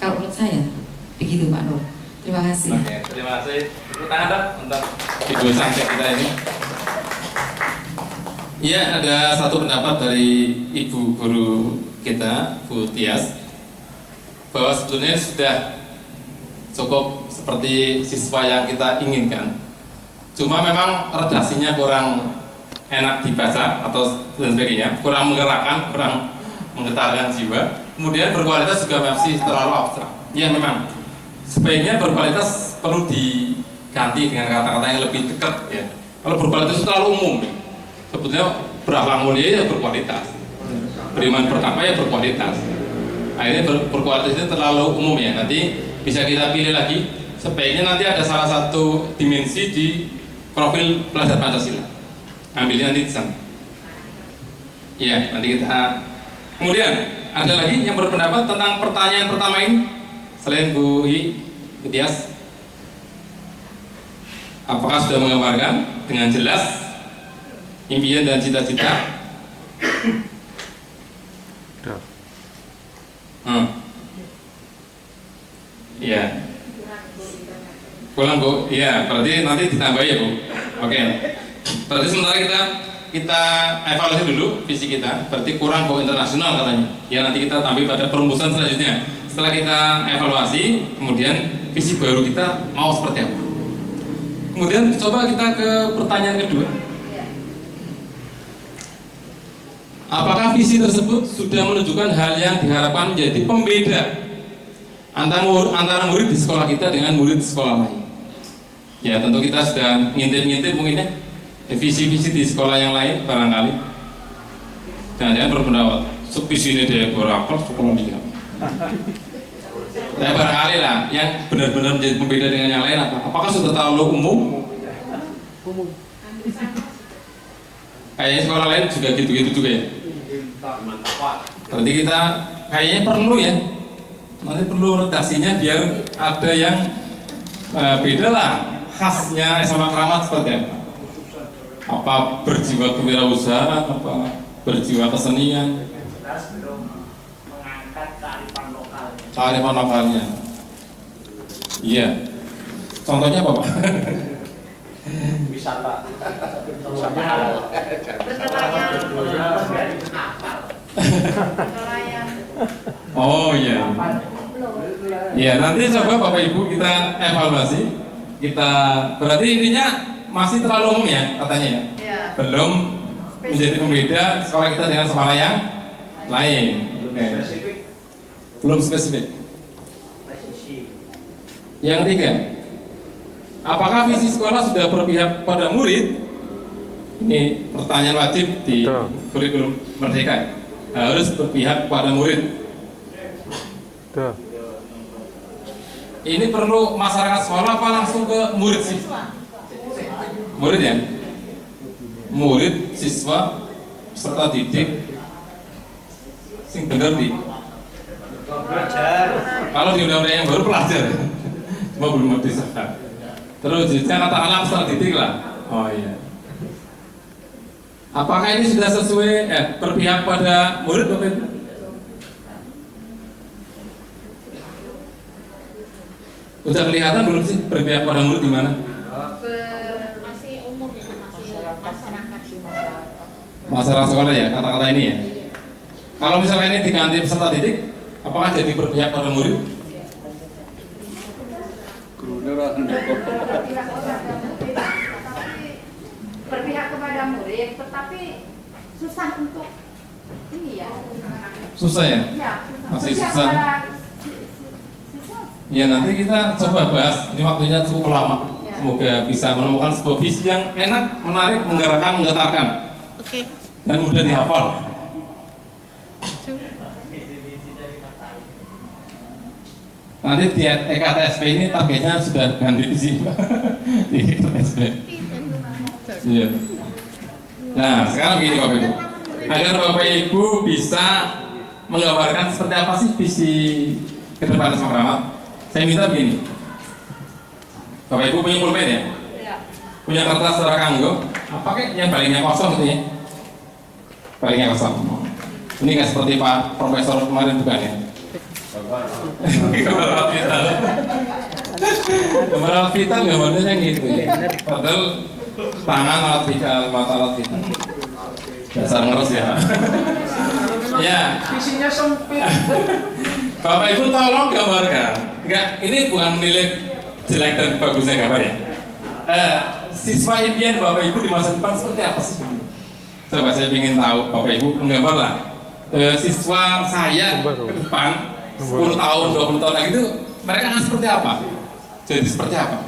kalau menurut saya begitu Pak Nur. Terima kasih. Oke, terima kasih. Tepuk tangan dong untuk Ibu Samsek kita ini. Iya, ada satu pendapat dari Ibu Guru kita, Bu Tias, bahwa sebetulnya sudah cukup seperti siswa yang kita inginkan. Cuma memang redaksinya kurang enak dibaca atau dan sebagainya, kurang menggerakkan, kurang menggetarkan jiwa. Kemudian berkualitas juga masih terlalu abstrak. Ya memang sebaiknya berkualitas perlu diganti dengan kata-kata yang lebih dekat ya. Kalau berkualitas itu terlalu umum. Sebetulnya berakhlak mulia ya berkualitas, beriman bertakwa ya berkualitas. Akhirnya berkualitas itu terlalu umum ya. Nanti bisa kita pilih lagi. Sebaiknya nanti ada salah satu dimensi di profil pelajar Pancasila. Ambilnya nanti di sana. Iya, nanti kita. Kemudian ada lagi yang berpendapat tentang pertanyaan pertama ini selain Bu Tias. Apakah sudah menggambarkan dengan jelas impian dan cita-cita? Iya. Pulang Bu. Iya, berarti nanti ditambah ya Bu. Oke. Berarti sementara kita evaluasi dulu visi kita. Berarti kurang go internasional katanya. Ya nanti kita tampil pada perumusan selanjutnya. Setelah kita evaluasi, kemudian visi baru kita mau seperti apa. Kemudian coba kita ke pertanyaan kedua. Apakah visi tersebut sudah menunjukkan hal yang diharapkan menjadi pembeda antara murid di sekolah kita dengan murid di sekolah lain? Ya tentu kita sudah ngintip-ngintip mungkin ya visi-visi di sekolah yang lain barangkali. Jangan-jangan berpendapat visi ini dia kurang sekolah dia. Ya barangkali lah yang benar-benar menjadi pembeda dengan yang lain apa? Apakah sudah terlalu umum? Kayaknya sekolah lain juga gitu-gitu juga ya. Berarti kita kayaknya perlu ya. Nanti perlu redaksinya biar ada yang beda lah khasnya SMA Keramat seperti apa. Apa berjiwa kewirausahaan, apa berjiwa kesenian. Kearifan lokalnya. Iya. Contohnya apa Pak? Wisata. Oh iya. Iya nanti coba Bapak Ibu kita evaluasi. Kita berarti intinya masih terlalu umum ya katanya ya. Belum menjadi pembeda sekolah kita dengan sekolah yang lain. Belum spesifik. Yang ketiga, apakah visi sekolah sudah berpihak pada murid? Ini pertanyaan wajib di kurikulum Merdeka. Harus berpihak pada murid. Ini perlu masyarakat sekolah apa langsung ke murid sih? Murid ya? Murid, siswa, peserta didik. Sing bener di. Kalau di undang-undang yang baru pelajar, cuma belum disahkan. Terus jika katakanlah peserta didik lah. Oh iya. Apakah ini sudah sesuai berpihak pada murid Bapak Ibu? Sudah kelihatan belum sih berpihak pada murid di mana? Masih umum ya, masih masyarakat Masyarakat sekolah ya, kata-kata ini ya. Kalau misalnya ini diganti peserta didik, apakah jadi berpihak pada murid? berpihak kepada murid, tetapi susah untuk ini ya. Susah ya? Ya, Masih susah. Ya nanti kita coba bahas. Ini waktunya cukup lama. Semoga bisa menemukan sebuah visi yang enak, menarik, menggerakkan, menggetarkan. Oke. Dan mudah dihafal. Nanti di EKTSP ini targetnya sudah ganti di sini di EKTSP. Iya. Nah, sekarang begini Bapak Ibu, agar Bapak Ibu bisa menggambarkan seperti apa sih visi ke depan SMA Keramat, saya minta begini. Bapak Ibu punya pulpen ya? Punya kertas secara kanggo, pakai yang palingnya kosong gitu ya. Palingnya kosong. Ini nggak seperti Pak Profesor kemarin bukan ya? Gambar alat vital gambarnya gitu ya. Padahal tangan alat vital, mata alat vital. Dasar ngeres ya. Ya. Visinya sempit. Bapak Ibu tolong gambarkan. Enggak, ini bukan milik jelek dan bagusnya gambar ya. Siswa impian Bapak Ibu di masa depan seperti apa sih? Coba saya ingin tahu Bapak Ibu menggambar lah. Siswa saya ke depan 10 tahun, 20 tahun lagi itu mereka akan seperti apa? Jadi seperti apa?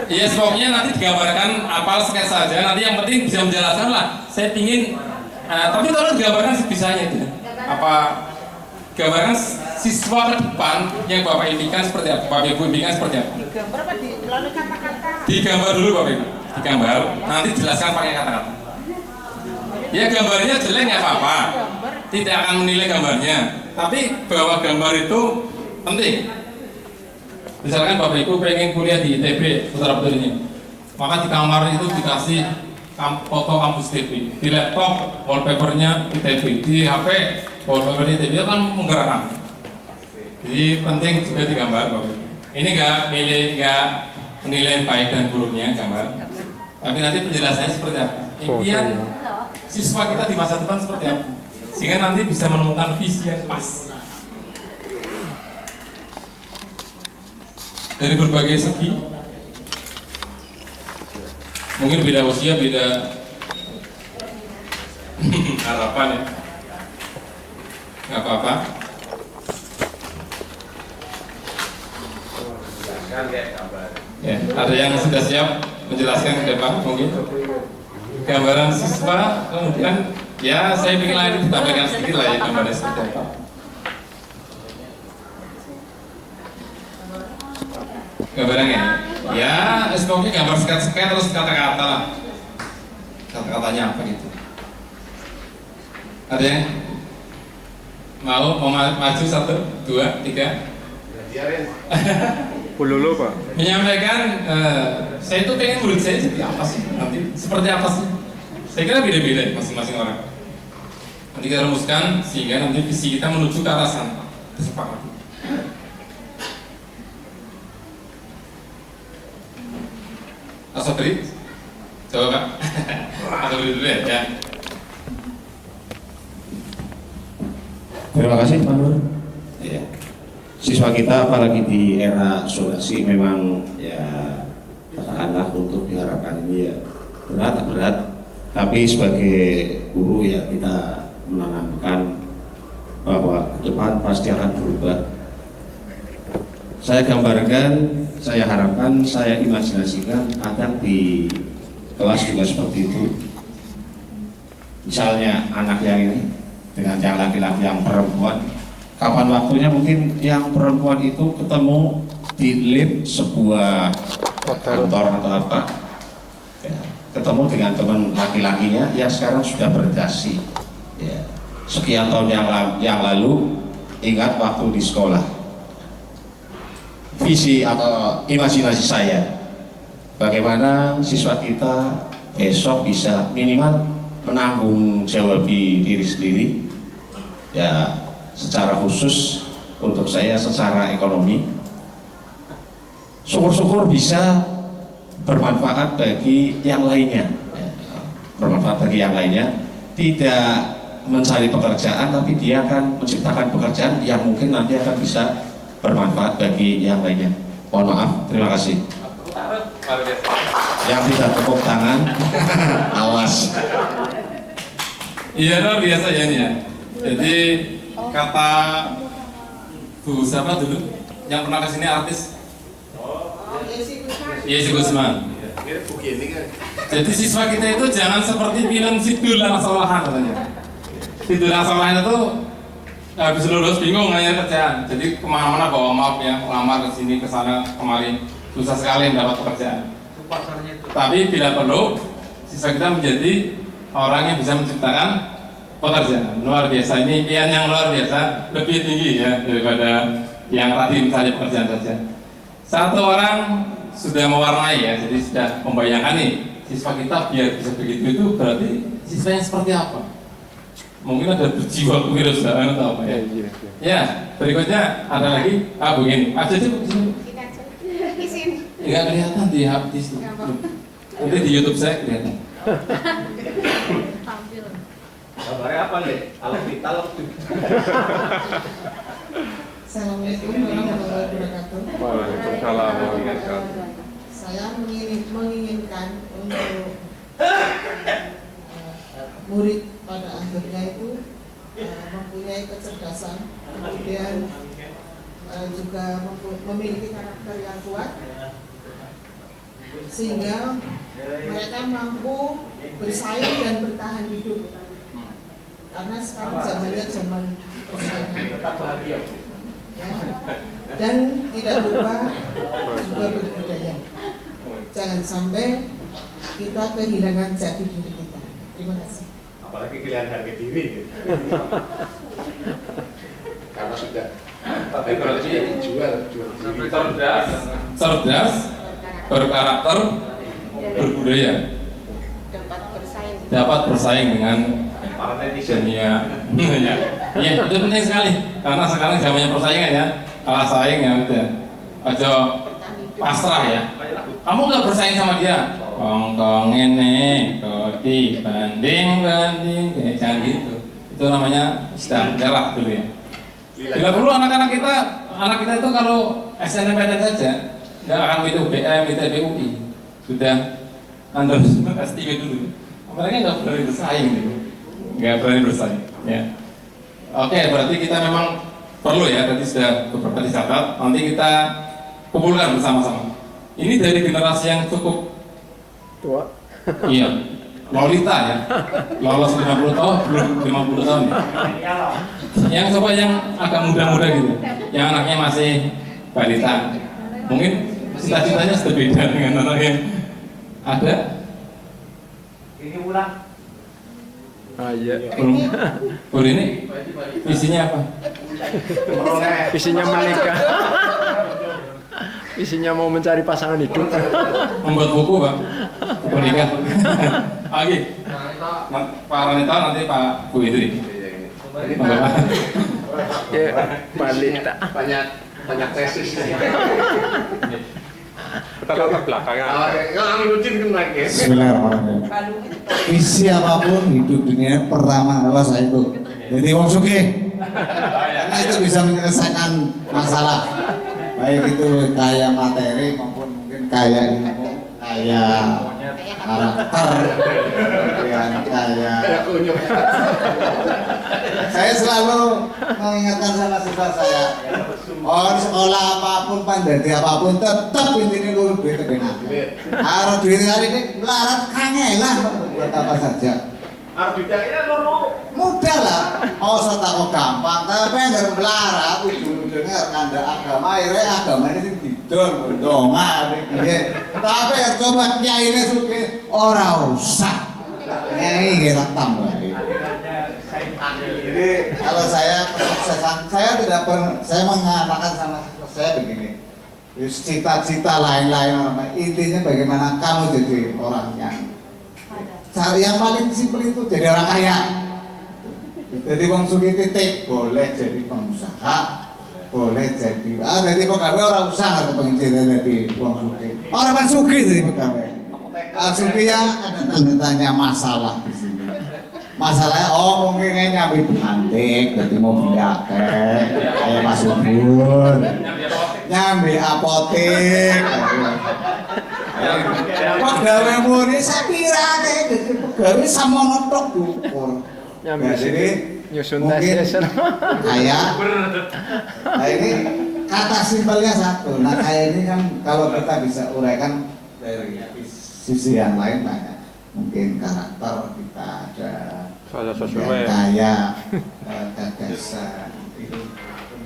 Iya, pokoknya nanti digambarkan apal sketsa saja. Nanti yang penting bisa menjelaskan lah. Saya ingin, tapi tolong digambarkan sebisanya itu. Apa gambarkan siswa ke depan yang Bapak impikan seperti apa? Bapak Ibu impikan seperti apa? Digambar apa lalu kata-kata? Digambar dulu Bapak Ibu. Digambar. Nanti jelaskan pakai kata-kata. Ya gambarnya jelek nggak apa-apa. Tidak akan menilai gambarnya. Tapi bahwa gambar itu penting. Misalkan Bapak Ibu pengen kuliah di ITB, putra-putri ini, maka di kamar itu dikasih foto kampus ITB, di laptop wallpapernya ITB, di HP wallpapernya ITB, itu kan menggerakkan. Jadi penting juga digambar Bapak Ibu. Ini nggak menilai baik dan buruknya gambar, tapi nanti penjelasannya seperti apa. Impian siswa kita di masa depan seperti apa, sehingga nanti bisa menemukan visi yang pas. Dari berbagai segi, mungkin beda usia, beda harapan ya, nggak apa-apa. Ya, ada yang sudah siap menjelaskan ke depan mungkin gambaran siswa, kemudian ya saya ingin lagi ditambahkan sedikit lah ya gambarnya seperti apa. Gambarannya ya pokoknya gambar sket terus kata-kata lah, kata-katanya apa gitu. Ada yang mau maju 1, 2, 3 Pululu Pak. menyampaikan saya itu pengen murid saya jadi apa sih nanti, seperti apa sih. Saya kira beda-beda masing-masing orang. Nanti kita rumuskan sehingga nanti visi kita menuju ke arah sana. Kesepakatan. Asobri, coba Pak. Asobri dulu ya. Terima kasih Pak Nur. Iya. Siswa kita apalagi di era zonasi memang ya katakanlah untuk diharapkan ini ya berat, tapi sebagai guru ya kita menanamkan bahwa ke depan pasti akan berubah. Saya gambarkan, saya harapkan, saya imajinasikan akan di kelas juga seperti itu. Misalnya anak yang ini dengan yang laki-laki, yang perempuan, kapan waktunya mungkin yang perempuan itu ketemu di lift sebuah kantor atau apa ya, ketemu dengan teman laki-lakinya yang sekarang sudah berdasi ya, sekian tahun yang lalu ingat waktu di sekolah. Visi atau imajinasi saya bagaimana siswa kita besok bisa minimal menanggung jawab diri sendiri ya, secara khusus untuk saya secara ekonomi, syukur-syukur bisa bermanfaat bagi yang lainnya, bermanfaat bagi yang lainnya, tidak mencari pekerjaan tapi dia akan menciptakan pekerjaan yang mungkin nanti akan bisa bermanfaat bagi yang lainnya. Mohon maaf, terima kasih. Yang tidak tepuk tangan, awas. Iya luar biasa ya ini ya. Jadi kata Bu siapa dulu yang pernah kesini artis? Yesi Gusman. Jadi siswa kita itu jangan seperti film Sidul Anak Solahan katanya. Sidul Anak Solahan itu habis lulus bingung nanya kerjaan, jadi kemana-mana bawa map ya, melamar ke sini ke sana kemarin, susah sekali mendapat pekerjaan. Tapi bila perlu, siswa kita menjadi orang yang bisa menciptakan pekerjaan. Luar biasa, ini impian yang luar biasa, lebih tinggi ya daripada yang tadi misalnya pekerjaan saja. Satu orang sudah mewarnai ya, jadi sudah membayangkan nih siswa kita biar bisa begitu itu berarti siswanya seperti apa? Mungkin ada berjiwa kewirausahaan atau apa ya? Ya, berikutnya ada lagi, begini, aja sih begini. Nggak kelihatan di habis itu. Nanti di YouTube saya kelihatan. Kabarnya apa nih? Kalau kita Assalamualaikum warahmatullahi wabarakatuh. Waalaikumsalam warahmatullahi wabarakatuh. Saya menginginkan untuk murid pada akhirnya itu mempunyai kecerdasan, kemudian juga memiliki karakter yang kuat, sehingga mereka mampu bersaing dan bertahan hidup. Karena sekarang zamannya zaman persaingan. Ya. Dan tidak lupa juga berbudaya. Jangan sampai kita kehilangan jati diri kita. Terima kasih. apalagi kehilangan harga diri. Karena sudah berarti jual diri. Cerdas, berkarakter, berbudaya, dapat bersaing dengan dunia. Ya, itu penting sekali karena sekarang zamannya persaingan ya, kalah saing ya udah, aja pasrah ya. Kamu nggak bersaing sama dia, kongkong ini, kodi banding, jangan gitu. Itu namanya sedang jarak dulu ya. Bila perlu anak kita itu kalau SNMPTN saja nggak akan UTBM, UTBUI, sudah under S3 dulu. Mereka nggak berani bersaing gitu. Nggak berani bersaing ya. Oke, berarti kita memang perlu ya, tadi sudah beberapa dicatat, nanti kita kumpulkan bersama-sama. Ini dari generasi yang cukup tua. Iya, Lolita ya, lolos 50 tahun, belum 50 tahun ya. Yang coba yang agak muda-muda gitu, yang anaknya masih balita, mungkin cita-citanya sudah beda dengan anak yang ada. Ini ulang. Ah iya. Bur ini visinya apa? Visinya menikah. Visinya mau mencari pasangan hidup. Membuat buku Pak, buku nikah. Lagi, Pak Ranita nanti Pak Bu Idri. Ya, balita. Banyak tesis. Kita latar belakangnya. Bismillahirrahmanirrahim. Visi apapun hidup dunia pertama adalah saya itu. Jadi wong sugih. Karena itu bisa menyelesaikan masalah. Baik itu kaya materi maupun mungkin kaya ilmu, kaya karakter, kaya. Saya selalu mengingatkan sama siswa saya, sekolah apapun, pandai apapun, tetap intinya lulus duit kebenar. Harus duit hari ini melarat kangelan buat apa saja. Harus duitnya lulu. Mudah lah, usah tak gampang, tapi yang melarat ujung-ujungnya kanda agama, agama ini didol, doma, tapi ya coba nyai ini suka orang usah, nyai kita tambah. Jadi kalau saya kesuksesan, saya tidak pernah, saya mengatakan sama saya begini, cita-cita lain-lain, intinya bagaimana kamu jadi orang yang paling simpel itu jadi orang kaya. Jadi wong sugih titik boleh jadi pengusaha, boleh jadi pegawai orang usaha atau pengen jadi wong sugih. Orang kan sugih jadi pegawai. Sugih ya ada tanda tanya masalah di sini. Masalahnya mungkin nyambi bantik, jadi mau akeh, kayak Mas Ubur, nyambi apotek. Pegawai murni saya kira jadi pegawai sama notok dukur. Nyambi jadi nyusun mungkin tes kayak. Nah ini kata simpelnya satu. Nah kayak ini kan kalau kita bisa uraikan dari sisi yang lain banyak. Mungkin karakter kita ada, kaya, gagasan,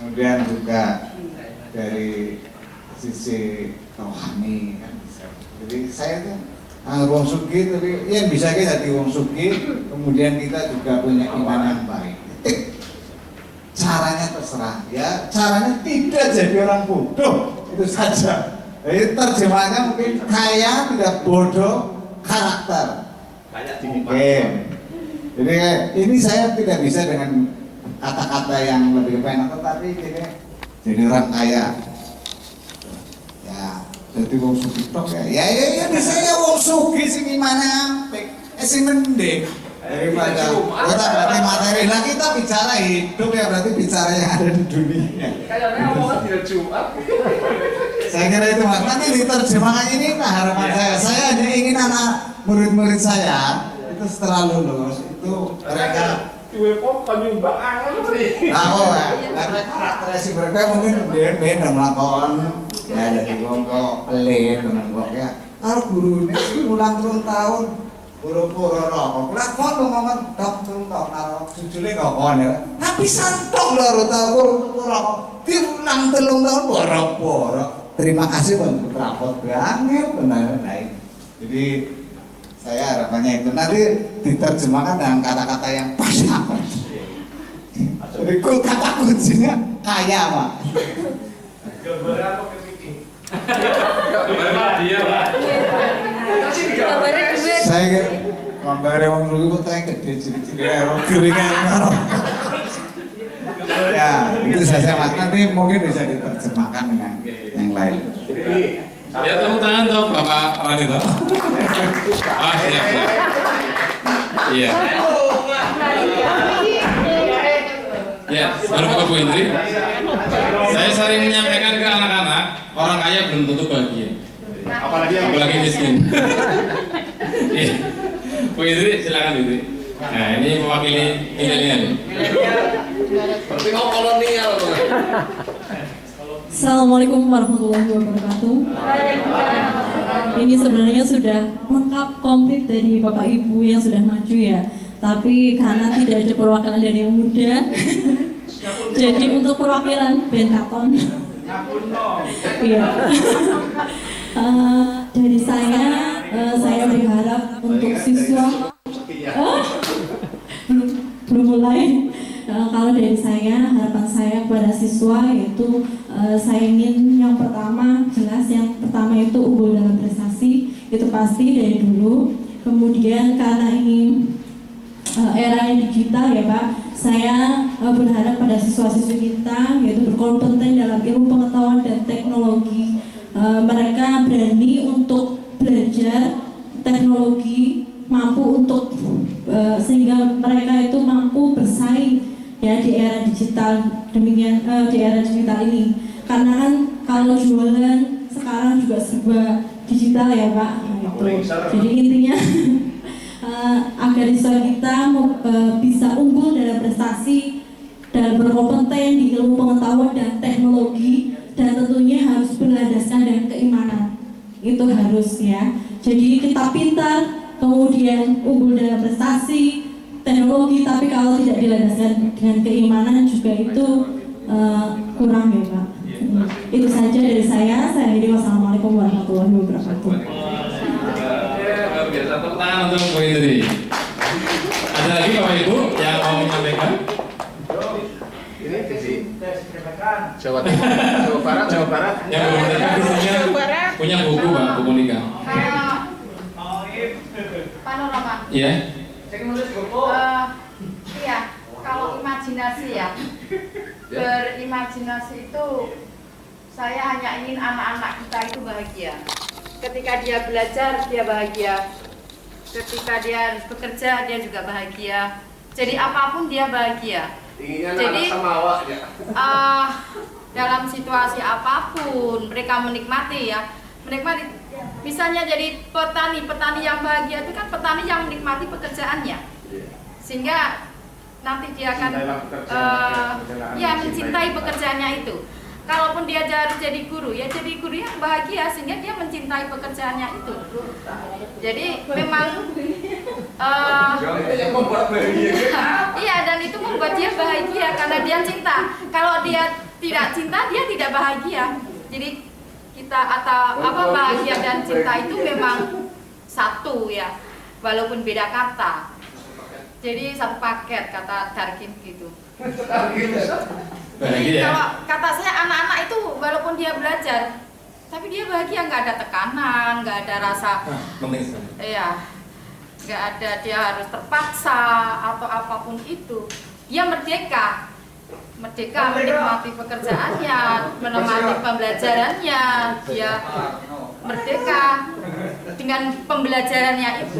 kemudian juga dari sisi rohani kan bisa. Jadi saya tuh wong sugih tapi yang bisa kita jadi wong sugih, kemudian kita juga punya iman yang baik. Caranya terserah ya, caranya tidak jadi orang bodoh, itu saja. Jadi terjemahnya mungkin kaya tidak bodoh, karakter mungkin. Jadi ini saya tidak bisa dengan kata-kata yang lebih enak, tetapi ini jadi orang kaya ya, jadi wong sugih tok ya bisa ya wong sugih sing gimana sing mending daripada kita berarti materi. Nah kita bicara hidup ya, berarti bicara yang ada di dunia. Kayaknya omongan tidak Jumat. Saya kira itu mas. Nanti diterjemahkan ini harapan saya hanya ingin anak murid-murid saya itu setelah lulus itu mereka karena karakteristik mereka mungkin beda melakukan ya dari kelompok pelit dengan kelompok ya. Kalau guru ini sih ulang tahun pura-pura rokok, lah kok ngomong dok karo jujule kok ya. Tapi santok lho tahu rokok. Diulang 3 tahun boro-boro. Terima kasih Bang, rapot banget benar. Jadi saya harapannya itu nanti diterjemahkan dengan kata-kata yang pas. Jadi kata kuncinya kaya Pak. Gambar apa kepiting? Dia Pak. Saya gambar wong dulu kok tanya gede cilik-cilik keringan karo. Ya, itu saja Mas. Nanti mungkin bisa diterjemahkan dengan yang lain. Ya tepuk tangan toh Bapak Radito. Ah siap. Iya. Ya, baru Bu Indri. Saya sering menyampaikan ke anak-anak, orang kaya belum tentu bahagia. Apalagi miskin. Iya. Bu Indri, silakan Bu Indri. Nah, ini mewakili milenial. Berarti kau kolonial. Assalamualaikum warahmatullahi wabarakatuh. Ini sebenarnya sudah lengkap komplit dari Bapak Ibu yang sudah maju ya. Tapi karena tidak ada perwakilan dari yang muda, jadi untuk perwakilan Bentaton. Iya. Dari saya berharap untuk siswa belum mulai. Kalau dari saya, harapan saya kepada siswa yaitu saya ingin yang pertama itu unggul dalam prestasi, itu pasti dari dulu. Kemudian karena ini era digital ya Pak, saya berharap pada siswa-siswi kita yaitu berkompeten dalam ilmu pengetahuan dan teknologi. Mereka berani untuk belajar teknologi, mampu untuk sehingga mereka itu mampu bersaing ya di era digital, demikian di era digital ini. Karena kan kalau jualan sekarang juga serba digital ya Pak. Jadi intinya agar siswa kita bisa unggul dalam prestasi dan berkompeten di ilmu pengetahuan dan teknologi, dan tentunya harus berlandaskan dengan keimanan. Itu harus ya. Jadi kita pintar, kemudian unggul dalam prestasi teknologi, tapi kalau tidak dilandaskan dengan keimanan juga itu kurang ya Pak. Itu saja dari saya. Wassalamualaikum warahmatullahi wabarakatuh. Luar biasa, tepuk tangan untuk Bu Indri. Ada lagi Bapak Ibu yang mau menyampaikan? Ini visi Jawa Timur, Jawa Barat. Yang biasanya punya buku Pak, buku nikah. Panorama. Iya. Iya, kalau imajinasi ya, berimajinasi itu saya hanya ingin anak-anak kita itu bahagia. Ketika dia belajar, dia bahagia. Ketika dia bekerja, dia juga bahagia. Jadi apapun dia bahagia. Inginnya jadi anak sama awak ya. Dalam situasi apapun mereka menikmati ya, menikmati. Misalnya jadi petani yang bahagia itu kan petani yang menikmati pekerjaannya, sehingga nanti dia akan mencintai pekerjaannya itu. Kalaupun dia jadi guru, ya jadi guru yang bahagia sehingga dia mencintai pekerjaannya itu. Jadi memang iya, dan itu membuat dia bahagia karena dia cinta. Kalau dia tidak cinta dia tidak bahagia. Jadi kita atau apa bahagia dan cinta itu memang satu ya, walaupun beda kata. Jadi satu paket kata Darkin gitu. Jadi kalau kata saya anak-anak itu walaupun dia belajar, tapi dia bahagia, nggak ada tekanan, nggak ada rasa, iya, nggak ada dia harus terpaksa atau apapun itu. Dia merdeka menikmati pekerjaannya, menikmati pembelajarannya, dia merdeka dengan pembelajarannya itu.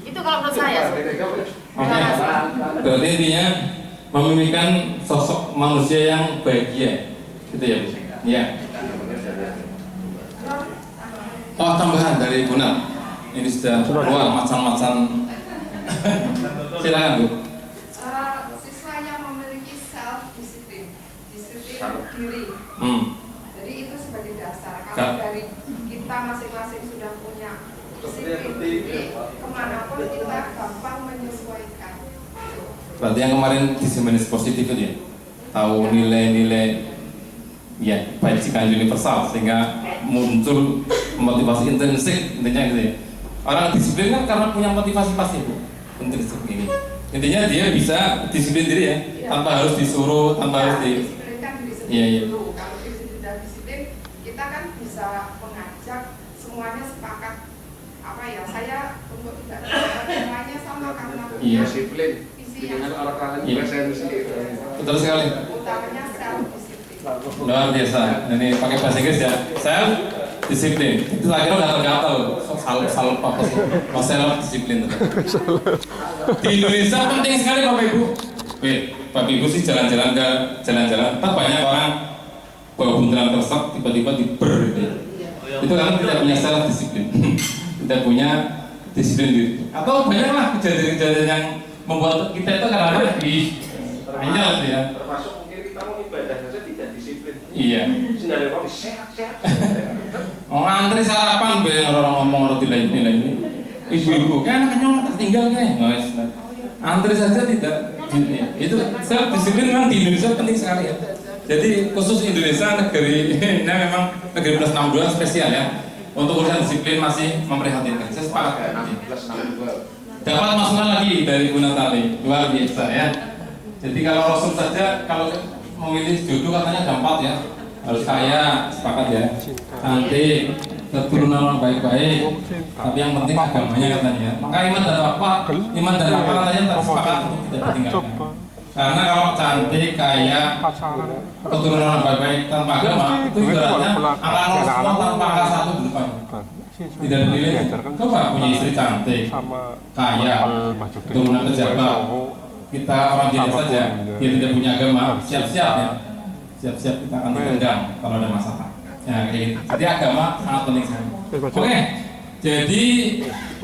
Itu kalau menurut saya. Oke, berarti intinya memimpikan sosok manusia yang bahagia, gitu ya Bu? Iya. Oh, tambahan dari Bu Nat. Ini sudah macan-macan. Silakan Bu. Siswa yang memiliki self disiplin diri. Jadi itu sebagai dasar. Kalau dari kita masing-masing sudah punya disiplin diri, kemanapun kita gampang menyesuaikan. Berarti yang kemarin disiplin positif itu ya, tahu nilai-nilai ya bajingan universal sehingga muncul motivasi intrinsik, intinya gitu ya. Orang disiplin kan karena punya motivasi pasti Bu, intrinsik ini. Intinya dia bisa disiplin diri ya, tanpa harus disuruh, tanpa harus di. Disiplinkan diri sendiri Iya. dulu. Kalau diri sudah disiplin, kita kan bisa mengajak semuanya sepakat. Apa ya? Saya untuk tidak semuanya sama karena punya Disiplin. visi yang Dengan orang-orang Iya. esensi. Betul sekali. utamanya self disiplin. Luar biasa. Ini pakai bahasa Inggris ya. Self disiplin. Itu akhirnya udah tergatal. Self apa sih? Self disiplin. Di Indonesia penting sekali Bapak Ibu. Bapak Ibu sih jalan-jalan ke jalan-jalan. Tak banyak orang bawa buntelan kresek tiba-tiba diber gitu ya. Itu karena tidak punya self disiplin. Tidak punya disiplin diri. Atau banyaklah kejadian-kejadian yang membuat kita itu kadang-kadang hanya ya. Termasuk mungkin kita mau ibadah saja tidak disiplin. Iya. Sendiri kok sehat-sehat. Oh, ngantri sarapan be orang ngomong roti nilai ini. Ibu-ibu kan anaknya tertinggal kayak. Antri saja tidak. Itu self disiplin memang di Indonesia penting sekali ya. Jadi khusus Indonesia negeri ini memang negeri plus 62 spesial ya. Untuk urusan disiplin masih memprihatinkan. Saya sepakat. Dapat masukan lagi dari Bu Natali, luar biasa ya. Jadi kalau Rasul saja kalau memilih jodoh katanya ada 4 ya. Harus kaya, sepakat ya. Cantik, keturunan orang baik-baik. Tapi yang penting agamanya katanya. Maka iman dan apa katanya tersepakat untuk tidak ditinggalkan. Karena kalau cantik, kaya, keturunan orang baik-baik tanpa agama itu ibaratnya angka 0 tanpa angka 1 di depan. Tidak dipilih. Coba punya istri cantik, kaya, keturunan pejabat. Kita orang biasa saja, dia tidak punya agama, siap-siap ya. Siap-siap kita akan ditendang kalau ada masalah. Ya, kayak gitu. Jadi agama sangat penting sekali. Oke, jadi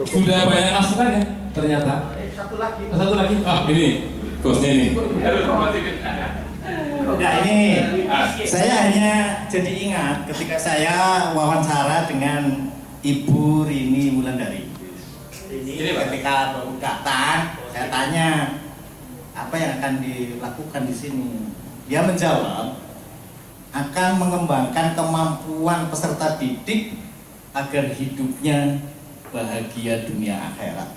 sudah banyak masukan ya ternyata. Satu lagi. Ah, ini bosnya ini. Nah ini saya hanya jadi ingat ketika saya wawancara dengan Ibu Rini Wulandari. Ini ketika baru datang, saya tanya apa yang akan dilakukan di sini. Dia menjawab akan mengembangkan kemampuan peserta didik agar hidupnya bahagia dunia akhirat.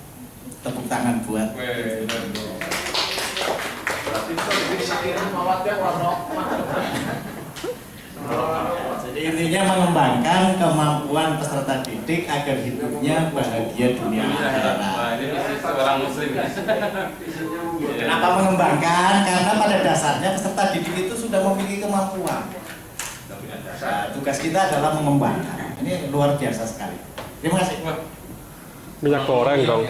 Tepuk tangan buat. Jadi intinya mengembangkan kemampuan peserta didik agar hidupnya bahagia dunia akhirat. Seorang muslim. Kenapa mengembangkan? Karena pada dasarnya peserta didik itu sudah memiliki kemampuan. Nah, tugas kita adalah mengembangkan. Ini luar biasa sekali. Terima kasih. Minyak goreng dong.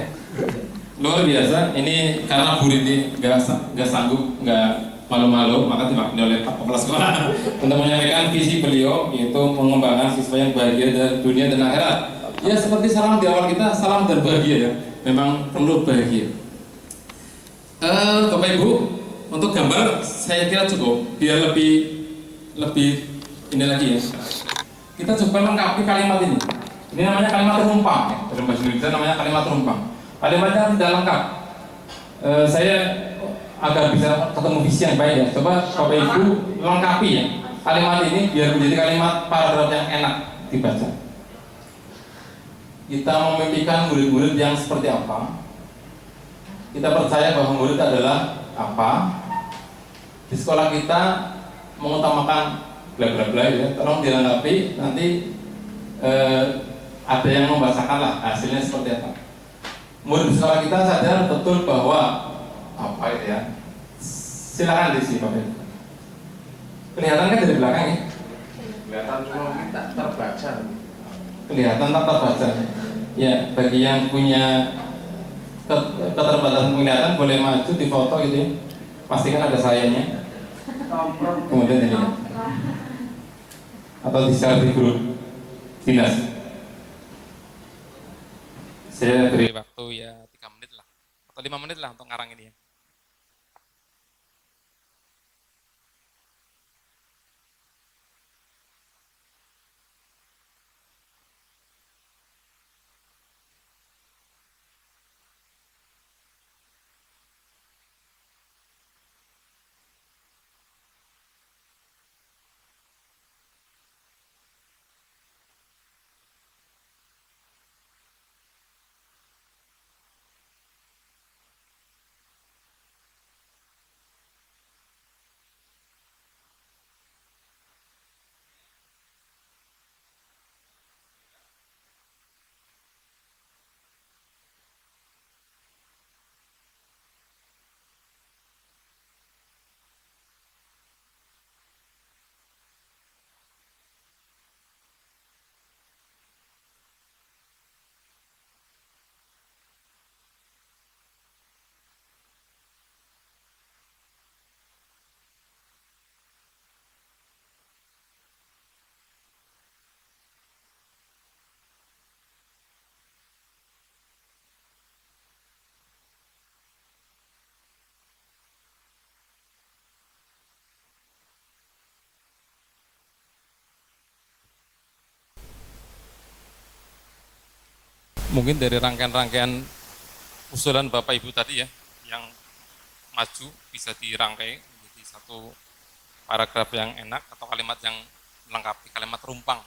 Luar biasa. Ini karena Bu Rini nggak sanggup, nggak malu-malu, maka diwakili oleh Pak Kepala Sekolah untuk menyampaikan visi beliau, yaitu mengembangkan siswa yang bahagia dan dunia dan akhirat. Ya seperti salam di awal kita, salam dan bahagia ya. Memang perlu bahagia. Bapak Ibu, untuk gambar saya kira cukup, biar lebih ini lagi ya. Kita coba lengkapi kalimat ini. Ini namanya kalimat terumpang ya. Dalam bahasa Indonesia namanya kalimat terumpang. Kalimatnya tidak lengkap. Saya agar bisa ketemu visi yang baik ya. Coba Bapak Ibu lengkapi ya kalimat ini biar menjadi kalimat paragraf yang enak dibaca. Kita memimpikan murid-murid yang seperti apa? Kita percaya bahwa murid adalah apa? Di sekolah kita mengutamakan bla bla bla ya. Tolong dilengkapi nanti ada yang membahasakan lah hasilnya seperti apa. Murid di sekolah kita sadar betul bahwa apa itu ya? Silakan diisi Bapak Ibu. Kelihatan kan dari belakang ya? Kelihatan cuma kita terbaca. Kelihatan tak terbaca. Ya, bagi yang punya keterbatasan penglihatan boleh maju di foto gitu ya. Pastikan ada sayanya. Kemudian ini atau di share di grup dinas. Saya beri waktu ya 3 menit lah atau 5 menit lah untuk ngarang ini ya. Mungkin dari rangkaian-rangkaian usulan Bapak Ibu tadi ya, yang maju bisa dirangkai menjadi satu paragraf yang enak atau kalimat yang melengkapi, kalimat rumpang.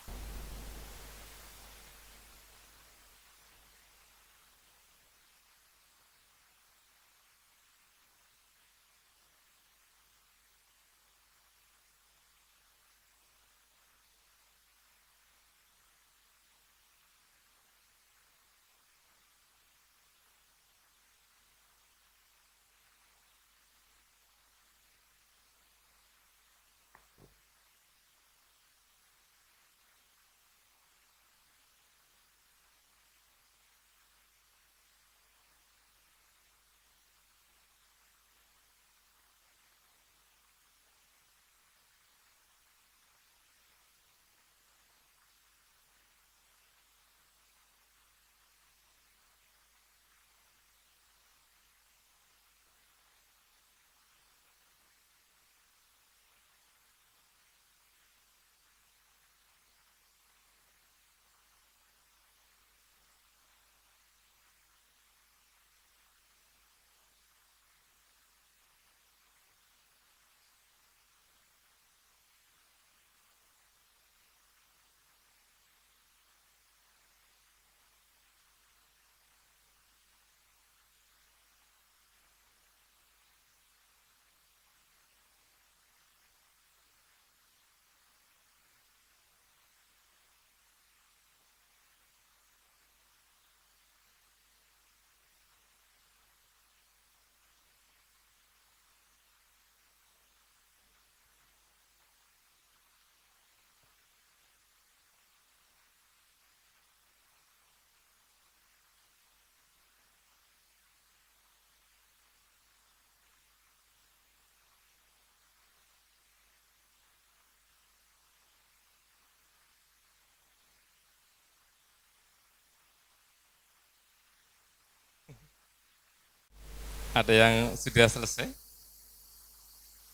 Ada yang sudah selesai,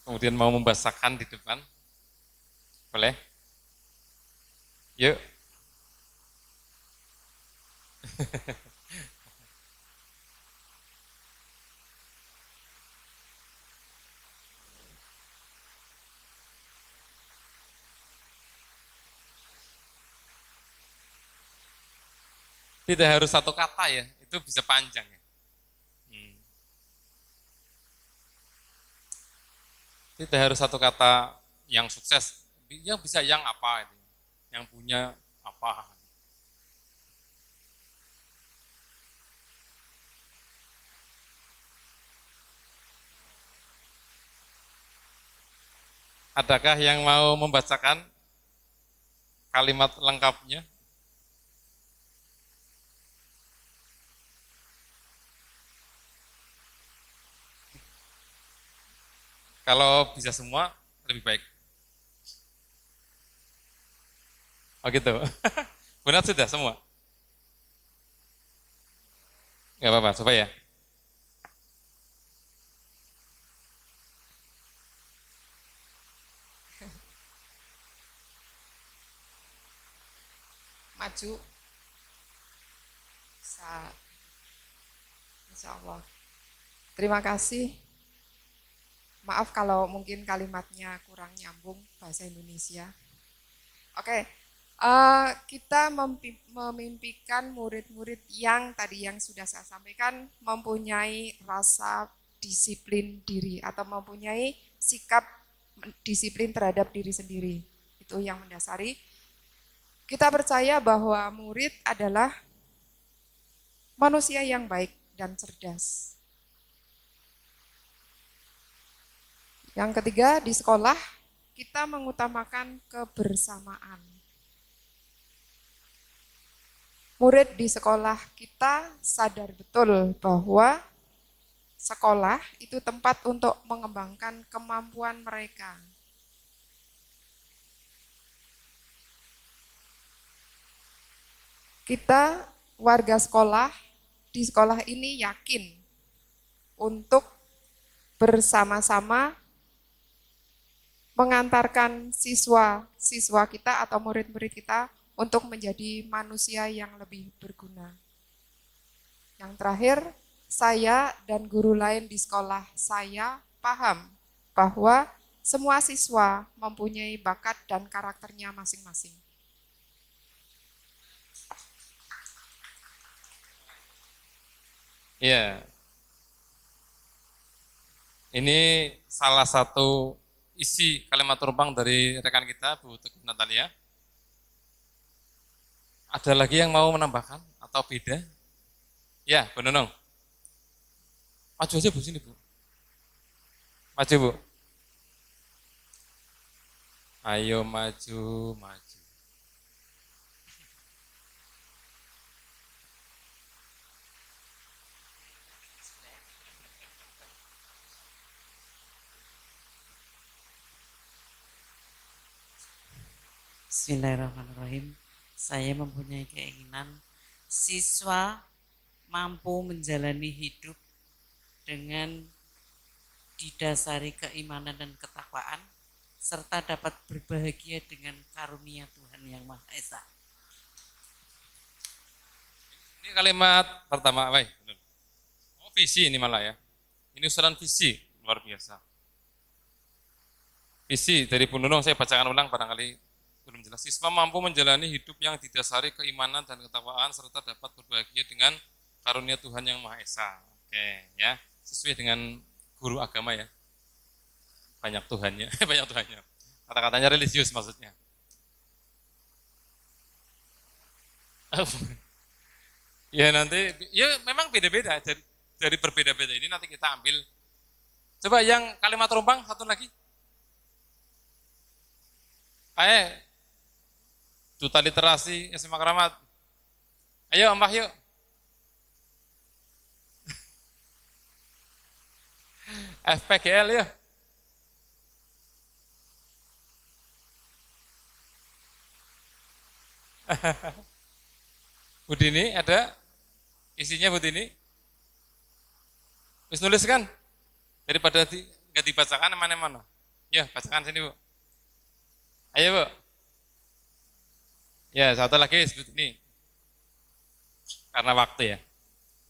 kemudian mau membahasakan di depan, boleh? Yuk. Tidak harus satu kata ya, itu bisa panjang ya. Tidak harus satu kata yang sukses, yang bisa yang apa itu, yang punya apa. Adakah yang mau membacakan kalimat lengkapnya? Kalau bisa semua, lebih baik. Oh gitu. Benar sudah semua? Gak apa-apa, coba ya. Maju. Bisa. Insya Allah. Terima kasih. Maaf kalau mungkin kalimatnya kurang nyambung bahasa Indonesia. Oke, kita memimpikan murid-murid yang tadi yang sudah saya sampaikan mempunyai rasa disiplin diri atau mempunyai sikap disiplin terhadap diri sendiri. Itu yang mendasari. Kita percaya bahwa murid adalah manusia yang baik dan cerdas. Yang ketiga, di sekolah kita mengutamakan kebersamaan. Murid di sekolah kita sadar betul bahwa sekolah itu tempat untuk mengembangkan kemampuan mereka. Kita warga sekolah di sekolah ini yakin untuk bersama-sama mengantarkan siswa-siswa kita atau murid-murid kita untuk menjadi manusia yang lebih berguna. Yang terakhir, saya dan guru lain di sekolah saya paham bahwa semua siswa mempunyai bakat dan karakternya masing-masing. Ya, ini salah satu isi kalimat terbang dari rekan kita, Bu Teguh Natalia. Ada lagi yang mau menambahkan atau beda? Ya, Bu Nunung. Maju aja Bu, sini Bu. Maju Bu. Ayo maju, maju. Bismillahirrahmanirrahim. Saya mempunyai keinginan siswa mampu menjalani hidup dengan didasari keimanan dan ketakwaan serta dapat berbahagia dengan karunia Tuhan Yang Maha Esa. Ini kalimat pertama, baik. Oh, visi ini malah ya. Ini usulan visi luar biasa. Visi dari Bu Nunung saya bacakan ulang barangkali belum jelas. Siswa mampu menjalani hidup yang didasari keimanan dan ketakwaan serta dapat berbahagia dengan karunia Tuhan Yang Maha Esa. Oke, ya. Sesuai dengan guru agama ya. Banyak Tuhannya, banyak Tuhannya. Kata-katanya religius maksudnya. Ya nanti, ya memang beda-beda. Dari berbeda-beda ini nanti kita ambil. Coba yang kalimat rumpang satu lagi. Duta Literasi SMA Keramat. Ayo Mbah yuk. FPGL ya. Bu Dini ada isinya Bu Dini? Wis nulis kan? Daripada nggak dibacakan mana-mana. Ya, bacakan sini Bu. Ayo Bu. Ya, satu lagi sebut ini. Karena waktu ya.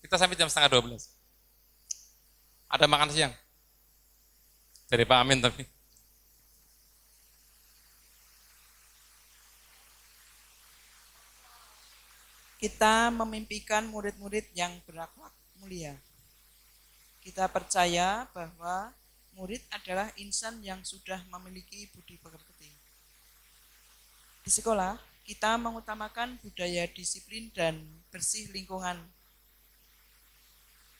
Kita sampai jam 11:30. Ada makan siang. Dari Pak Amin tapi. kita memimpikan murid-murid yang berakhlak mulia. Kita percaya bahwa murid adalah insan yang sudah memiliki budi pekerti. Di sekolah, kita mengutamakan budaya disiplin dan bersih lingkungan.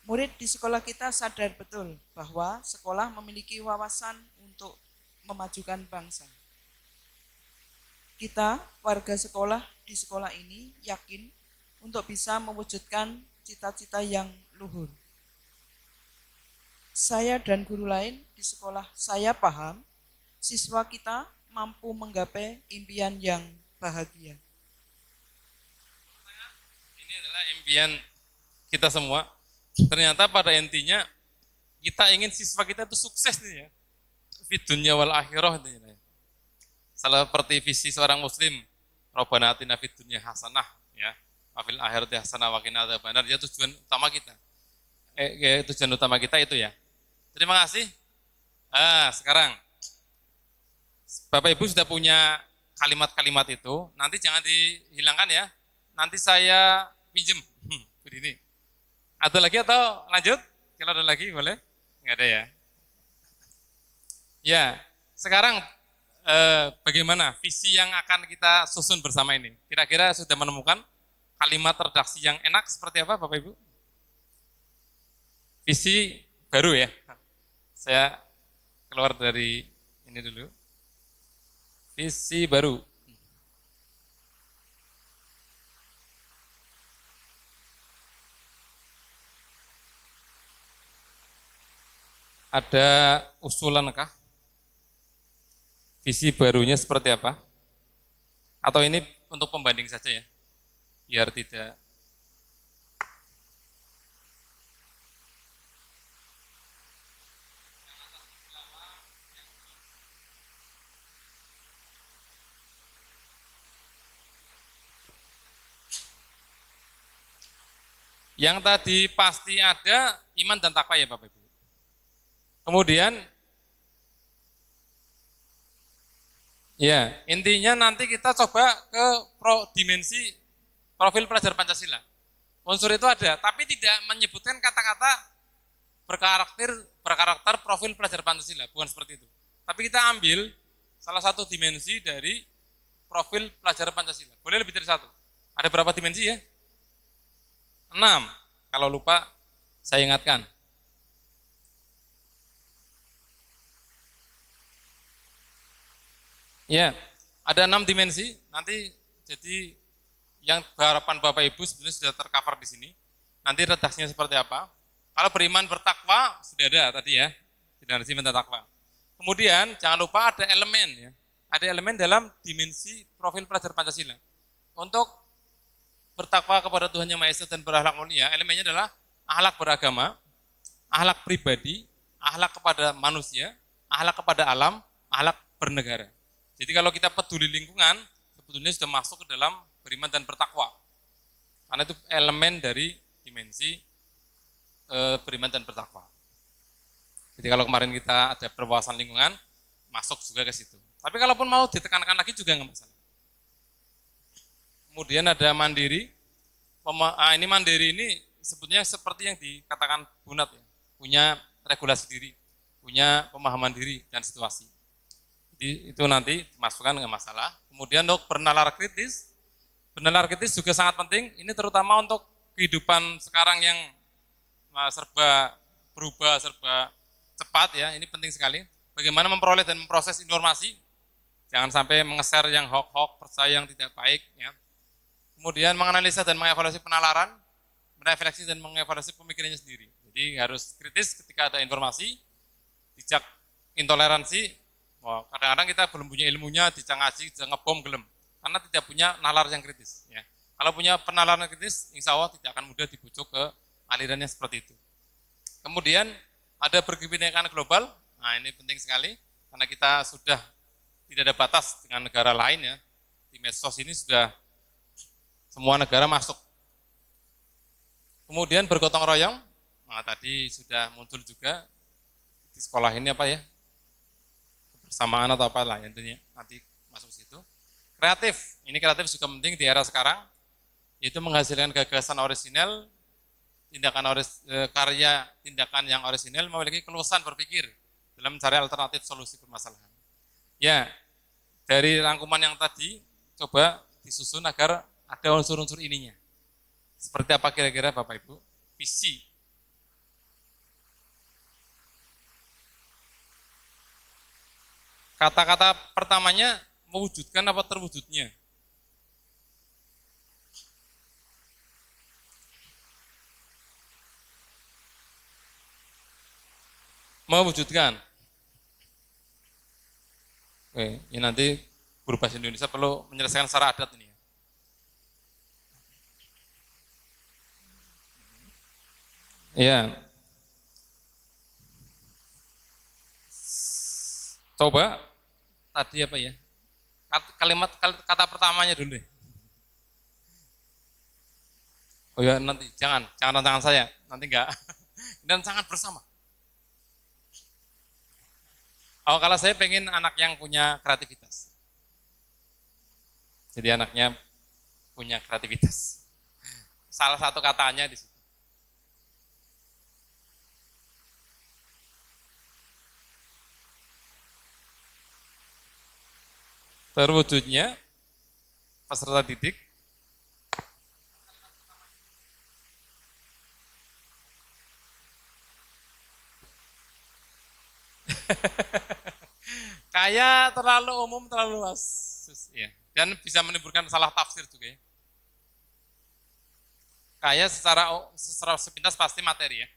Murid di sekolah kita sadar betul bahwa sekolah memiliki wawasan untuk memajukan bangsa. Kita, warga sekolah di sekolah ini, yakin untuk bisa mewujudkan cita-cita yang luhur. Saya dan guru lain di sekolah saya paham, siswa kita mampu menggapai impian yang bahagia. Ini adalah impian kita semua. Ternyata pada intinya kita ingin siswa kita itu sukses nih ya. Fid dunya wal akhirah nih. Seperti visi seorang muslim, Rabbana atina fid dunya hasanah ya. Wa fil akhirati hasanah wa qina adzabannar. Ya tujuan utama kita. Tujuan utama kita itu ya. Terima kasih. Sekarang Bapak Ibu sudah punya kalimat-kalimat itu, nanti jangan dihilangkan ya. Nanti saya pinjem. Begini. Ada lagi atau lanjut? Kalau ada lagi boleh? Enggak ada ya. Ya, sekarang bagaimana visi yang akan kita susun bersama ini? Kira-kira sudah menemukan kalimat redaksi yang enak seperti apa Bapak Ibu? Visi baru ya. Saya keluar dari ini dulu. Visi baru. Ada usulan kah? Visi barunya seperti apa? Atau ini untuk pembanding saja ya? Biar tidak. Yang tadi pasti ada iman dan takwa ya Bapak Ibu. Kemudian, ya intinya nanti kita coba ke dimensi profil pelajar Pancasila. Unsur itu ada, tapi tidak menyebutkan kata-kata berkarakter profil pelajar Pancasila, bukan seperti itu. Tapi kita ambil salah satu dimensi dari profil pelajar Pancasila. Boleh lebih dari satu. Ada berapa dimensi ya? 6. Kalau lupa, saya ingatkan. Ya, ada 6 dimensi. Nanti jadi yang harapan Bapak Ibu sebenarnya sudah tercover di sini. Nanti redaksinya seperti apa? Kalau beriman bertakwa sudah ada tadi ya, dimensi bertakwa. Kemudian jangan lupa ada elemen ya, ada elemen dalam dimensi profil pelajar Pancasila. Untuk bertakwa kepada Tuhan Yang Maha Esa dan berakhlak mulia, elemennya adalah akhlak beragama, akhlak pribadi, akhlak kepada manusia, akhlak kepada alam, akhlak bernegara. Jadi kalau kita peduli lingkungan, sebetulnya sudah masuk ke dalam beriman dan bertakwa. Karena itu elemen dari dimensi beriman dan bertakwa. Jadi kalau kemarin kita ada perwawasan lingkungan, masuk juga ke situ. Tapi kalaupun mau ditekankan lagi juga nggak masalah. Kemudian ada mandiri. Ini mandiri ini sebetulnya seperti yang dikatakan Bunat ya, punya regulasi diri, punya pemahaman diri dan situasi. Jadi itu nanti dimasukkan nggak masalah. Kemudian untuk bernalar kritis juga sangat penting. Ini terutama untuk kehidupan sekarang yang serba berubah, serba cepat ya. Ini penting sekali. Bagaimana memperoleh dan memproses informasi. Jangan sampai mengeser yang hoax, percaya yang tidak baik ya. Kemudian menganalisa dan mengevaluasi penalaran, merefleksi dan mengevaluasi pemikirannya sendiri. Jadi harus kritis ketika ada informasi, bijak intoleransi. Kadang-kadang kita belum punya ilmunya, dijak ngaji, dijak ngebom, gelem. Karena tidak punya nalar yang kritis. Ya. Kalau punya penalaran kritis, insya Allah tidak akan mudah dibujuk ke alirannya seperti itu. Kemudian ada berkebinekaan global. Nah ini penting sekali, karena kita sudah tidak ada batas dengan negara lain ya. Di medsos ini sudah semua negara masuk. Kemudian bergotong royong, nah tadi sudah muncul juga di sekolah ini apa ya, kebersamaan atau apalah intinya nanti masuk situ. Kreatif, ini kreatif juga penting di era sekarang. Itu menghasilkan gagasan orisinal, tindakan yang orisinal memiliki keluasan berpikir dalam mencari alternatif solusi permasalahan. Ya, dari rangkuman yang tadi coba disusun agar ada unsur-unsur ininya. Seperti apa kira-kira Bapak Ibu? Visi. Kata-kata pertamanya mewujudkan apa terwujudnya? Mewujudkan. Oke, ini nanti guru bahasa Indonesia perlu menyelesaikan secara adat ini. Ya. Coba tadi apa ya? Kata pertamanya dulu deh. Oh ya, nanti jangan tantangan saya, nanti enggak. Dan sangat bersama. Oh, kalau saya pengen anak yang punya kreativitas. Jadi anaknya punya kreativitas. Salah satu katanya di situ. Terwujudnya peserta didik kayak terlalu umum, terlalu luas, ya. Dan bisa menimbulkan salah tafsir juga ya. Kayak secara sepintas pasti materi ya.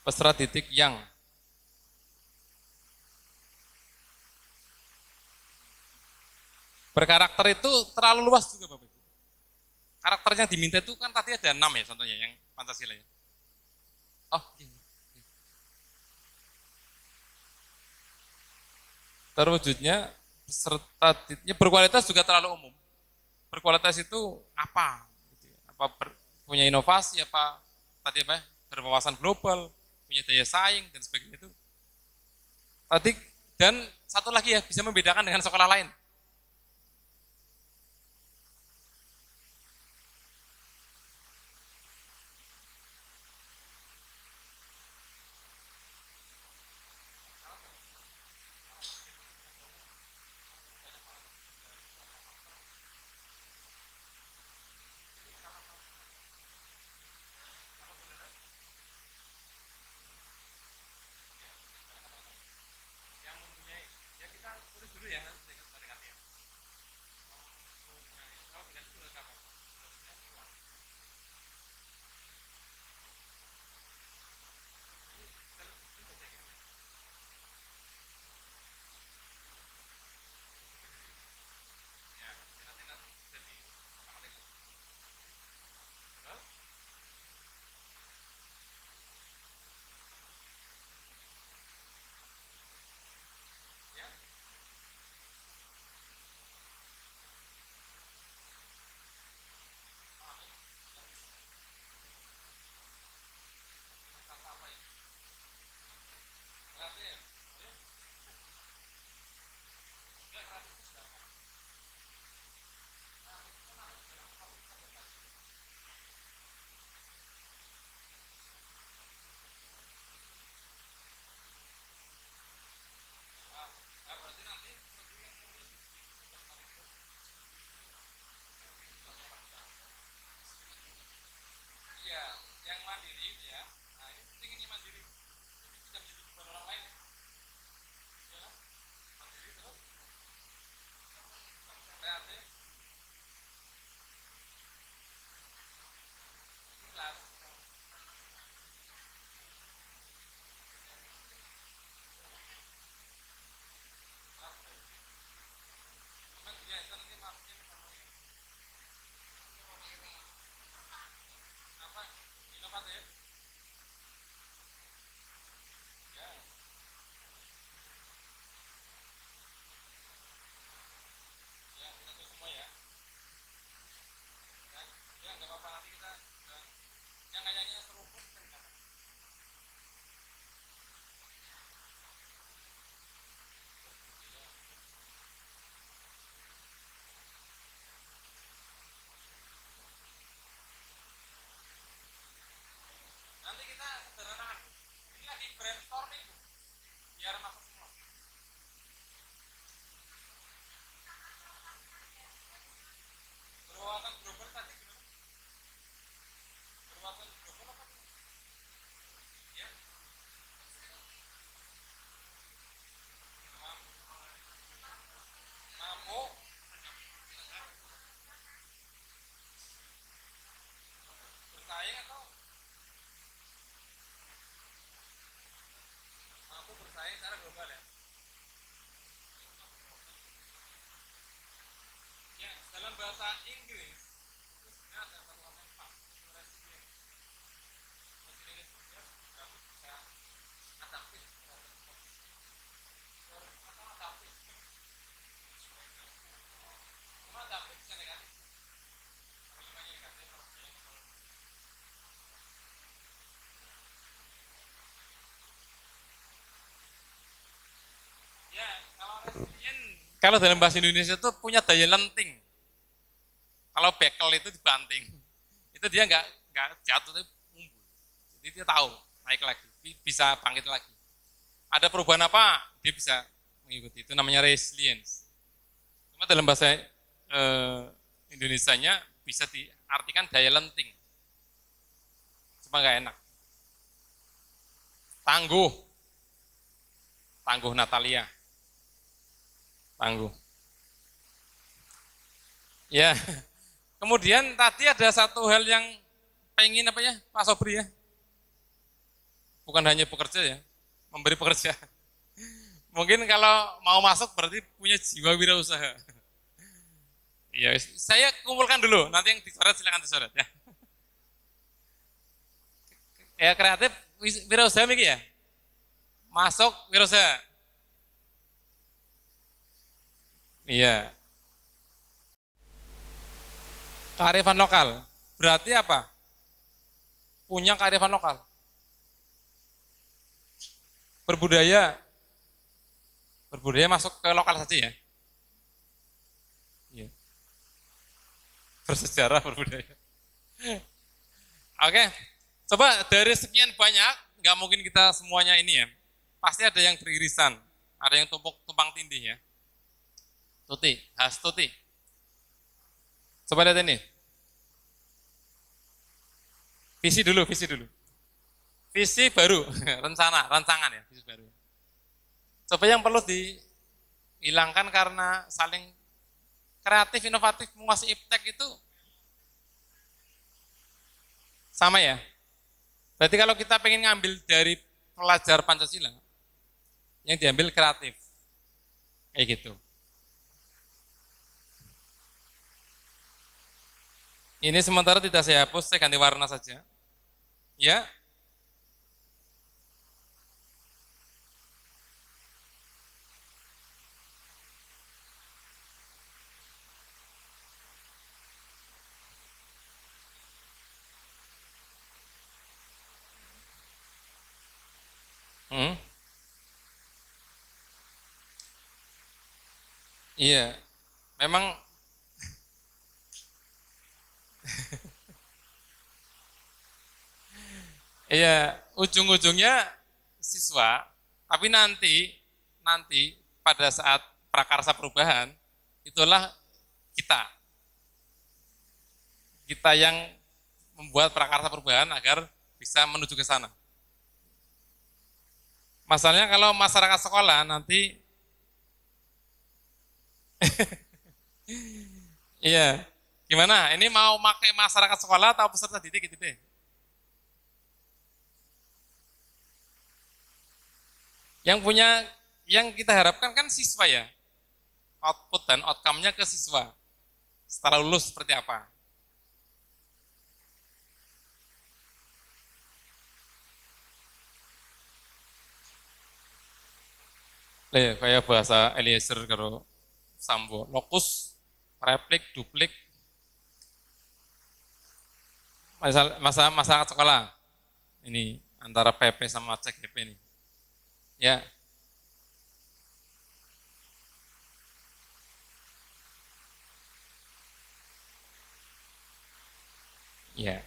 Peserta didik yang berkarakter itu terlalu luas juga Bapak Ibu. Karakter yang diminta itu kan tadi ada 6 ya contohnya yang Pancasila ya. Oh, iya. Terwujudnya peserta didiknya berkualitas juga terlalu umum. Berkualitas itu apa? Apa punya inovasi, apa tadi apa? Berwawasan global, punya daya saing dan sebagainya itu. Tadi dan satu lagi ya bisa membedakan dengan sekolah lain. bahasa Inggris itu sebenarnya ada satu tempat itu resilient. Resilient itu kamu bisa adaptif terhadap kondisi. Atau adaptif. Cuma adaptif bisa negatif. Kalimatnya negatif, artinya ya, kalau resilient, kalau dalam bahasa Indonesia itu punya daya lenting. Kalau bekel itu dibanting, itu dia nggak jatuh, tapi mumbul. Jadi dia tahu naik lagi, bisa bangkit lagi. Ada perubahan apa, dia bisa mengikuti. Itu namanya resilience. Cuma dalam bahasa Indonesianya bisa diartikan daya lenting. Cuma nggak enak. Tangguh, tangguh Natalia. Tangguh. Ya, kemudian tadi ada satu hal yang pengen apa ya, Pak Sobri ya? Bukan hanya bekerja ya, memberi pekerja. Mungkin kalau mau masuk berarti punya jiwa wirausaha. Ya, saya kumpulkan dulu, nanti yang dicoret silakan dicoret ya. Ya kreatif, wirausaha mikir ya? Masuk wirausaha. Iya. Kearifan lokal, berarti apa? Punya kearifan lokal. Berbudaya masuk ke lokal saja ya. Iya. Bersejarah, berbudaya. Oke, coba dari sekian banyak, nggak mungkin kita semuanya ini ya. Pasti ada yang beririsan, ada yang tumpang tindih ya. Tuti, khas Tuti. Coba lihat ini. Visi dulu. Visi baru, rancangan ya, visi baru. Coba yang perlu dihilangkan karena saling kreatif, inovatif, menguasai iptek itu sama ya. Berarti kalau kita pengen ngambil dari pelajar Pancasila, yang diambil kreatif. Kayak gitu. Ini sementara tidak saya hapus, saya ganti warna saja. Ya. Iya. Memang iya, ujung-ujungnya siswa, tapi nanti pada saat prakarsa perubahan, itulah kita. Kita yang membuat prakarsa perubahan agar bisa menuju ke sana. Masalahnya kalau masyarakat sekolah nanti, iya, gimana? Ini mau pakai masyarakat sekolah atau peserta didik gitu deh? Yang kita harapkan kan siswa ya, output dan outcome-nya ke siswa. Setelah lulus seperti apa? Kayak bahasa Eliezer karo Sambo, lokus, replik, duplik, masalah sekolah. Ini antara PP sama CGP ini. Ya. Ya.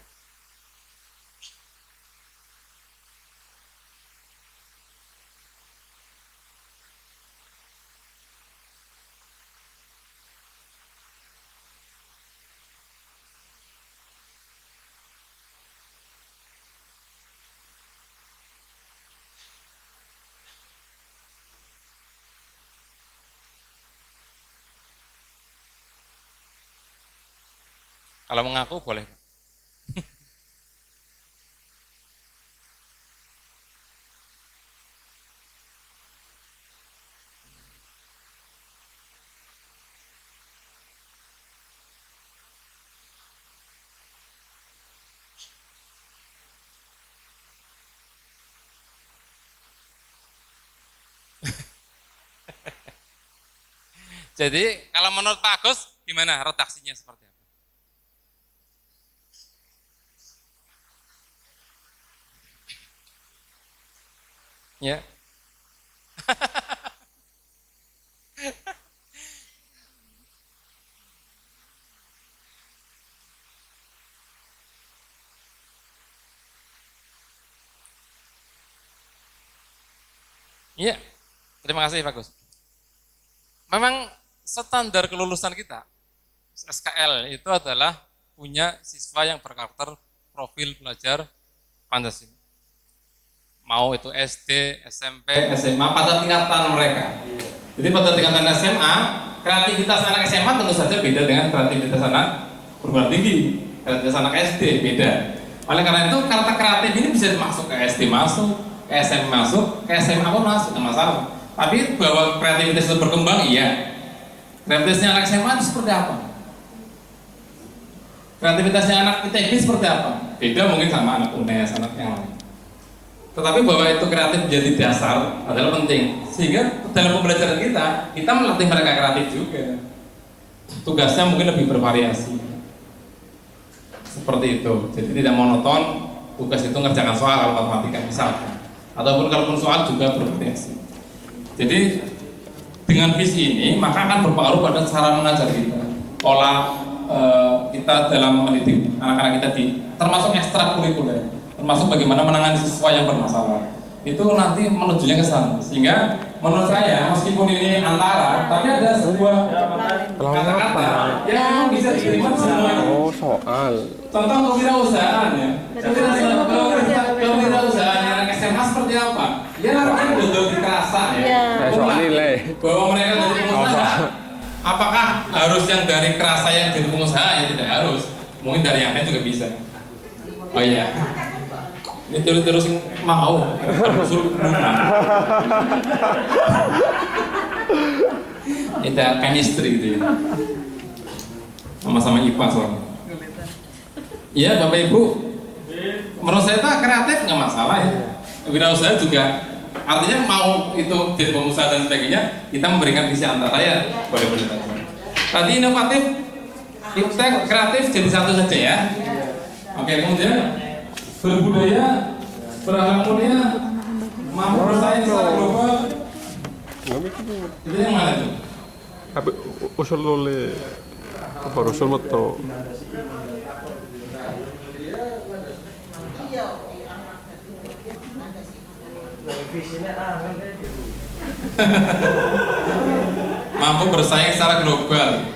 Kalau mengaku boleh. Jadi kalau menurut Pak Agus gimana redaksinya seperti apa? Ya. Iya, terima kasih Pak Gus. Memang standar kelulusan kita, SKL itu adalah punya siswa yang berkarakter profil pelajar Pancasila. Mau itu SD, SMP, SMA, pada tingkatan mereka. Jadi pada tingkatan SMA, kreativitas anak SMA tentu saja beda dengan kreativitas anak perguruan tinggi. Kreativitas anak SD beda. Oleh karena itu, kata kreatif ini bisa masuk ke SD masuk, ke SMP masuk, ke SMA pun masuk, tidak masalah. Tapi bahwa kreativitas itu berkembang, iya. Kreativitasnya anak SMA itu seperti apa? Kreativitasnya anak ITB seperti apa? Beda mungkin sama anak UNES, anak yang lain. Tetapi bahwa itu kreatif menjadi dasar adalah penting. Sehingga dalam pembelajaran kita melatih mereka kreatif juga. Tugasnya mungkin lebih bervariasi. Seperti itu. Jadi tidak monoton, tugas itu ngerjakan soal kalau matematika misalkan. Ataupun kalaupun soal juga bervariasi. Jadi dengan visi ini maka akan berpengaruh pada cara mengajar kita. Pola kita dalam mendidik anak-anak kita termasuk ekstrakurikuler, termasuk bagaimana menangani siswa yang bermasalah. Itu nanti menujunya ke sana. Sehingga menurut saya meskipun ini antara, tapi ada sebuah kata-kata yang memang bisa diterima semua. Oh, soal. Contoh kewirausahaan ya. Kewirausahaan anak SMA seperti apa? Ya namanya dodol di kerasa ya. Soal nilai. Bahwa mereka dari pengusaha. Apakah harus yang dari kerasa yang jadi pengusaha? Ya tidak harus. Mungkin dari yang lain juga bisa. Oh iya. Ini terus mau. Suruh itu chemistry gitu ya. Sama-sama IPA soalnya. Iya Bapak Ibu. Menurut saya itu kreatif nggak masalah ya. Wirausaha juga. Artinya mau itu jadi pengusaha dan sebagainya, kita memberikan visi antara ya, boleh-boleh saja. Tadi inovatif, iptek, kreatif jadi satu saja ya. Oke, kemudian berbudaya, berakhlak mulia, mampu bersaing secara global. Itu yang mana itu? Tapi usul oleh apa usul moto? Mampu bersaing secara global.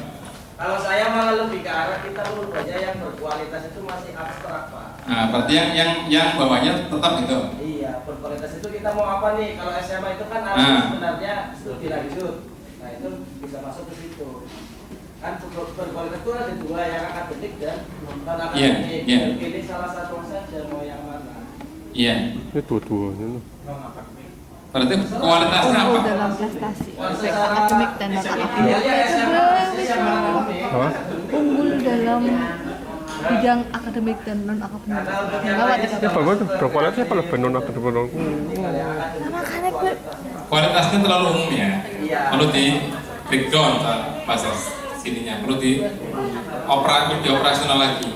Kalau saya malah lebih ke arah kita perlu belajar yang berkualitas itu masih abstrak Pak. Nah, berarti yang bawahnya tetap itu. Iya, berkualitas itu kita mau apa nih? Kalau SMA itu kan sebenarnya studi lanjut. Nah itu bisa masuk ke situ. Kan berkualitas itu ada dua, yang akademik dan non akademik. Pilih salah satu saja mau yang mana. Iya. Ini dua-duanya. Berarti kualitasnya apa? Dalam prestasi baik akademik dan non akademik. Unggul dalam bidang akademik dan non akademik. Ya bagus tuh, berkualitas apa lebih non akademik? Kualitasnya terlalu umum ya. Perlu di breakdown bahasa sininya. Perlu di operasional lagi.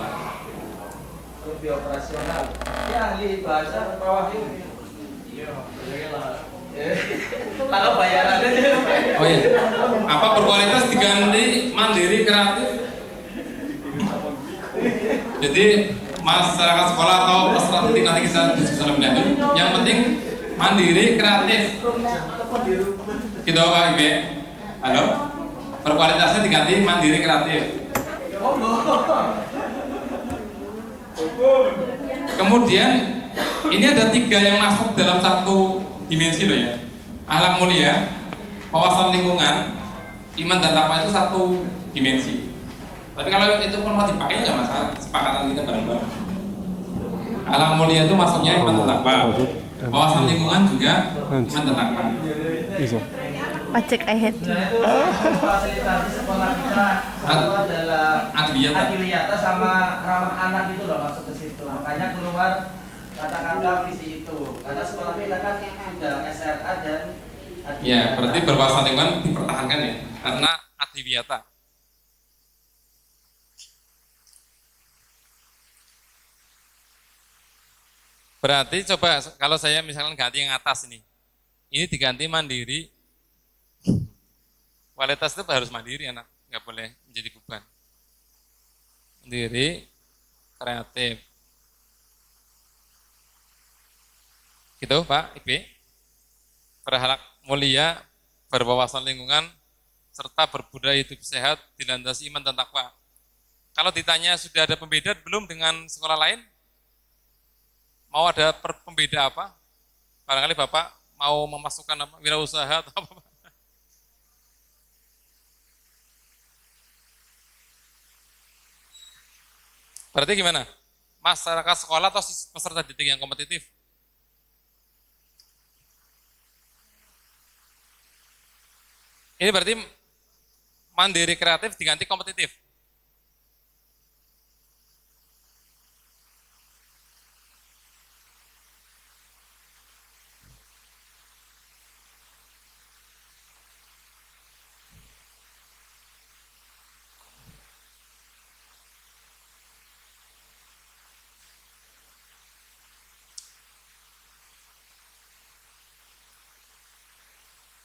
Lebih operasional. Ya ahli bahasa bawah ini. Kalau bayarannya oh iya. Apa berkualitas diganti mandiri kreatif? Jadi masyarakat sekolah atau peserta didik nanti kita diskusi lebih lanjut. Yang penting mandiri kreatif. Gitu Pak Ibe. Halo. Berkualitasnya diganti mandiri kreatif. Kemudian ini ada 3 yang masuk dalam satu dimensi loh ya. Akhlak mulia, wawasan lingkungan, iman dan takwa itu satu dimensi. Tapi kalau itu pun mau dipakai nggak masalah, kesepakatan kita bareng-bareng. Akhlak mulia itu maksudnya iman dan takwa. Wawasan lingkungan juga iman dan takwa. Bisa. Pacek I hate you. Fasilitasi sekolah kita itu adalah adiliyata sama ramah anak itu loh, masuk ke situ. Makanya keluar kata-kata visi itu. Karena sekolah kita kan sudah SRA dan ya, berarti berwawasan lingkungan dipertahankan ya. Karena Adiwiyata. Berarti coba kalau saya misalkan ganti yang atas ini diganti mandiri, kualitas itu harus mandiri anak, nggak boleh menjadi beban. Mandiri, kreatif. Gitu Pak Ibe, berakhlak mulia, berwawasan lingkungan, serta berbudaya hidup sehat, dilandasi iman dan takwa. Kalau ditanya sudah ada pembeda belum dengan sekolah lain? Mau ada pembeda apa? Barangkali Bapak mau memasukkan apa? Wirausaha atau apa? Berarti gimana? Masyarakat sekolah atau peserta didik yang kompetitif? Ini berarti mandiri kreatif diganti kompetitif.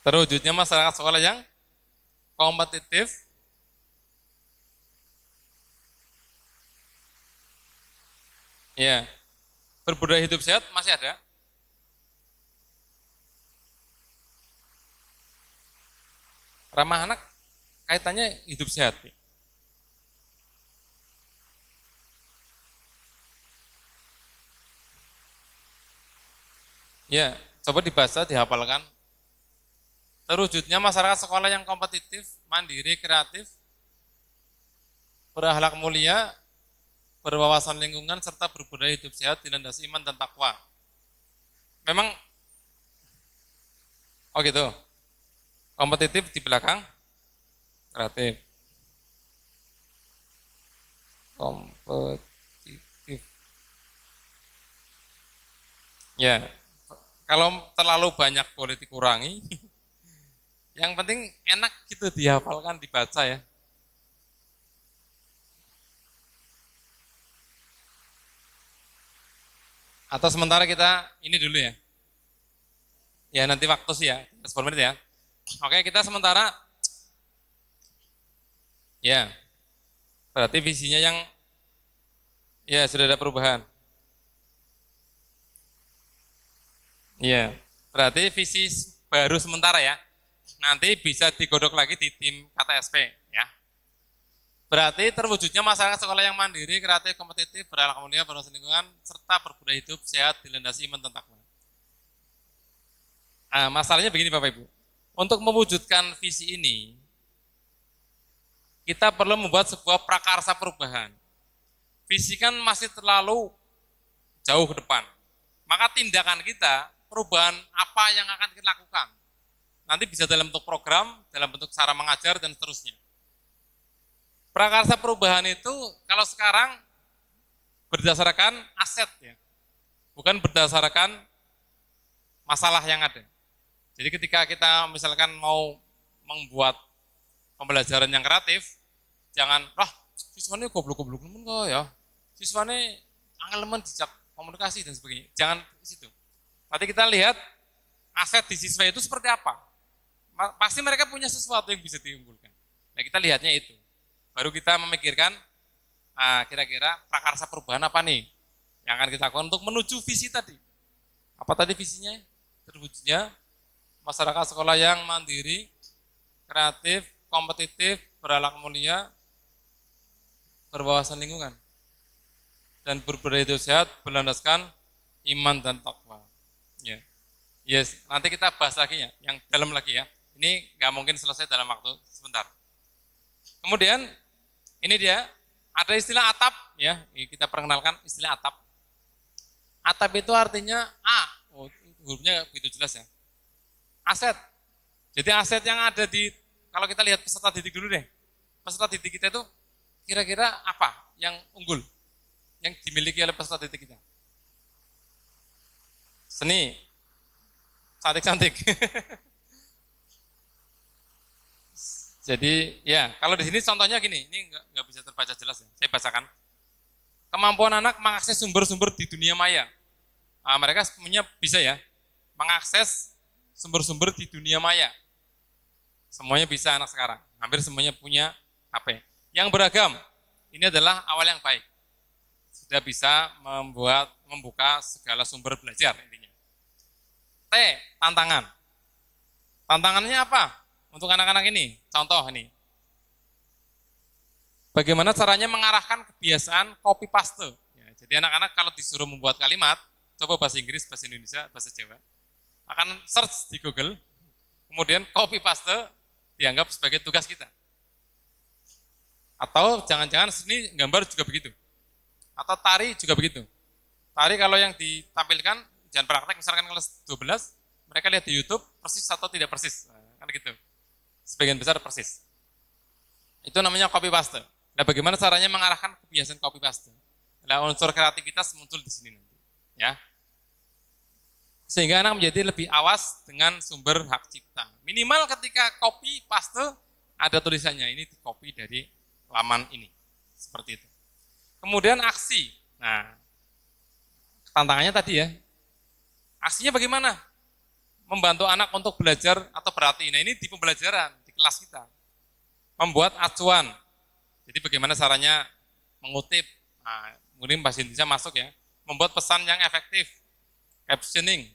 Terwujudnya masyarakat sekolah yang kompetitif, ya, berbudaya hidup sehat masih ada. Ramah anak kaitannya hidup sehat. Ya, coba dibaca, dihafalkan. Terwujudnya masyarakat sekolah yang kompetitif, mandiri, kreatif, berakhlak mulia, berwawasan lingkungan, serta berbudaya hidup sehat, dilandasi iman dan takwa. Memang, oh gitu, kompetitif di belakang, kreatif. Kompetitif. Ya, kalau terlalu banyak boleh dikurangi. Yang penting enak gitu dihafalkan, dibaca ya. Atau sementara kita ini dulu ya. Ya nanti waktu sih ya, 10 menit ya. Oke, kita sementara ya. Berarti visinya yang ya sudah ada perubahan. Ya, berarti visi baru sementara ya. Nanti bisa digodok lagi di tim KTSP ya. Berarti terwujudnya masyarakat sekolah yang mandiri, kreatif, kompetitif, berakhlak mulia, berwawasan lingkungan, serta berbudaya hidup sehat, dilandasi iman dan takwa. Nah, masalahnya begini Bapak Ibu. Untuk mewujudkan visi ini, kita perlu membuat sebuah prakarsa perubahan. Visi kan masih terlalu jauh ke depan. Maka tindakan kita, perubahan apa yang akan kita lakukan? Nanti bisa dalam bentuk program, dalam bentuk cara mengajar, dan seterusnya. Prakarsa perubahan itu kalau sekarang berdasarkan aset ya, bukan berdasarkan masalah yang ada. Jadi ketika kita misalkan mau membuat pembelajaran yang kreatif, jangan, siswanya goblok-goblok kok ya, siswanya angelemen dijak komunikasi dan sebagainya. Jangan di situ. Nanti kita lihat aset di siswa itu seperti apa. Pasti mereka punya sesuatu yang bisa diunggulkan. Nah kita lihatnya itu. Baru kita memikirkan kira-kira prakarsa perubahan apa nih yang akan kita lakukan untuk menuju visi tadi. Apa tadi visinya? Terwujudnya masyarakat sekolah yang mandiri, kreatif, kompetitif, berakhlak mulia, berwawasan lingkungan, dan berbudaya hidup sehat, berlandaskan iman dan takwa. Ya. Yes, nanti kita bahas lagi ya, yang dalam lagi ya. Ini nggak mungkin selesai dalam waktu sebentar. Kemudian ini dia ada istilah atap ya, kita perkenalkan istilah atap. Atap itu artinya hurufnya begitu jelas ya. Aset. Jadi aset yang ada di, kalau kita lihat peserta didik dulu deh. Peserta didik kita itu kira-kira apa yang unggul, yang dimiliki oleh peserta didik kita? Seni, cantik-cantik. Jadi ya kalau di sini contohnya gini, ini nggak bisa terbaca jelas ya. Saya bacakan. Kemampuan anak mengakses sumber-sumber di dunia maya. Nah, mereka semuanya bisa ya mengakses sumber-sumber di dunia maya. Semuanya bisa anak sekarang. Hampir semuanya punya HP. Yang beragam. Ini adalah awal yang baik. Sudah bisa membuka segala sumber belajar intinya. T, tantangan. Tantangannya apa? Untuk anak-anak ini, contoh ini. Bagaimana caranya mengarahkan kebiasaan copy paste. Ya, jadi anak-anak kalau disuruh membuat kalimat, coba bahasa Inggris, bahasa Indonesia, bahasa Jawa, akan search di Google, kemudian copy paste dianggap sebagai tugas kita. Atau jangan-jangan seni gambar juga begitu. Atau tari juga begitu. Tari kalau yang ditampilkan, jangan praktek, misalkan kelas 12, mereka lihat di YouTube, persis atau tidak persis. Nah, kan gitu. Sebagian besar persis. Itu namanya copy paste. Nah, bagaimana caranya mengarahkan kebiasaan copy paste? Nah, unsur kreativitas muncul di sini nanti, ya. Sehingga anak menjadi lebih awas dengan sumber hak cipta. Minimal ketika copy paste ada tulisannya, ini di copy dari laman ini. Seperti itu. Kemudian aksi. Nah, tantangannya tadi ya. Aksinya bagaimana? Membantu anak untuk belajar atau berarti. Nah, ini di pembelajaran, di kelas kita. Membuat acuan. Jadi bagaimana caranya mengutip. Nah, kemudian bahasa Indonesia masuk ya. Membuat pesan yang efektif. Captioning.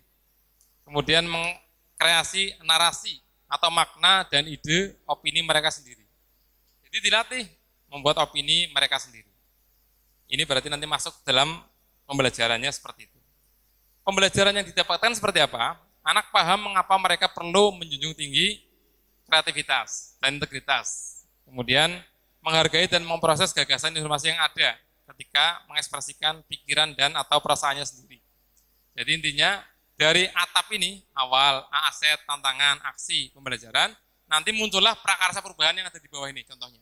Kemudian mengkreasi narasi atau makna dan ide opini mereka sendiri. Jadi dilatih membuat opini mereka sendiri. Ini berarti nanti masuk dalam pembelajarannya seperti itu. Pembelajaran yang didapatkan seperti apa? Anak paham mengapa mereka perlu menjunjung tinggi kreativitas dan integritas. Kemudian menghargai dan memproses gagasan informasi yang ada ketika mengekspresikan pikiran dan atau perasaannya sendiri. Jadi intinya dari atap ini, awal, aset, tantangan, aksi, pembelajaran, nanti muncullah prakarsa perubahan yang ada di bawah ini contohnya.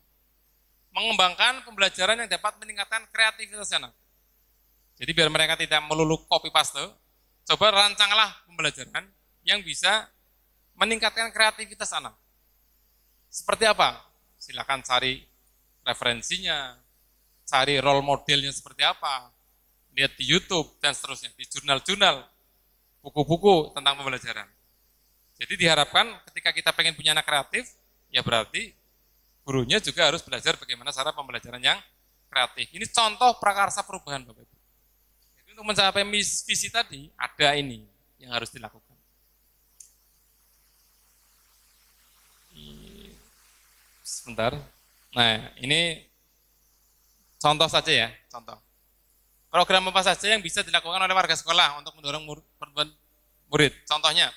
Mengembangkan pembelajaran yang dapat meningkatkan kreativitas anak. Jadi biar mereka tidak melulu copy paste, coba rancanglah pembelajaran yang bisa meningkatkan kreativitas anak. Seperti apa? Silakan cari referensinya, cari role modelnya seperti apa, lihat di YouTube dan seterusnya, di jurnal-jurnal, buku-buku tentang pembelajaran. Jadi diharapkan ketika kita pengen punya anak kreatif, ya berarti gurunya juga harus belajar bagaimana cara pembelajaran yang kreatif. Ini contoh prakarsa perubahan Bapak Ibu. Jadi untuk mencapai visi tadi, ada ini yang harus dilakukan. Sebentar. Nah, ini contoh saja ya, contoh. Program apa saja yang bisa dilakukan oleh warga sekolah untuk mendorong murid. Contohnya,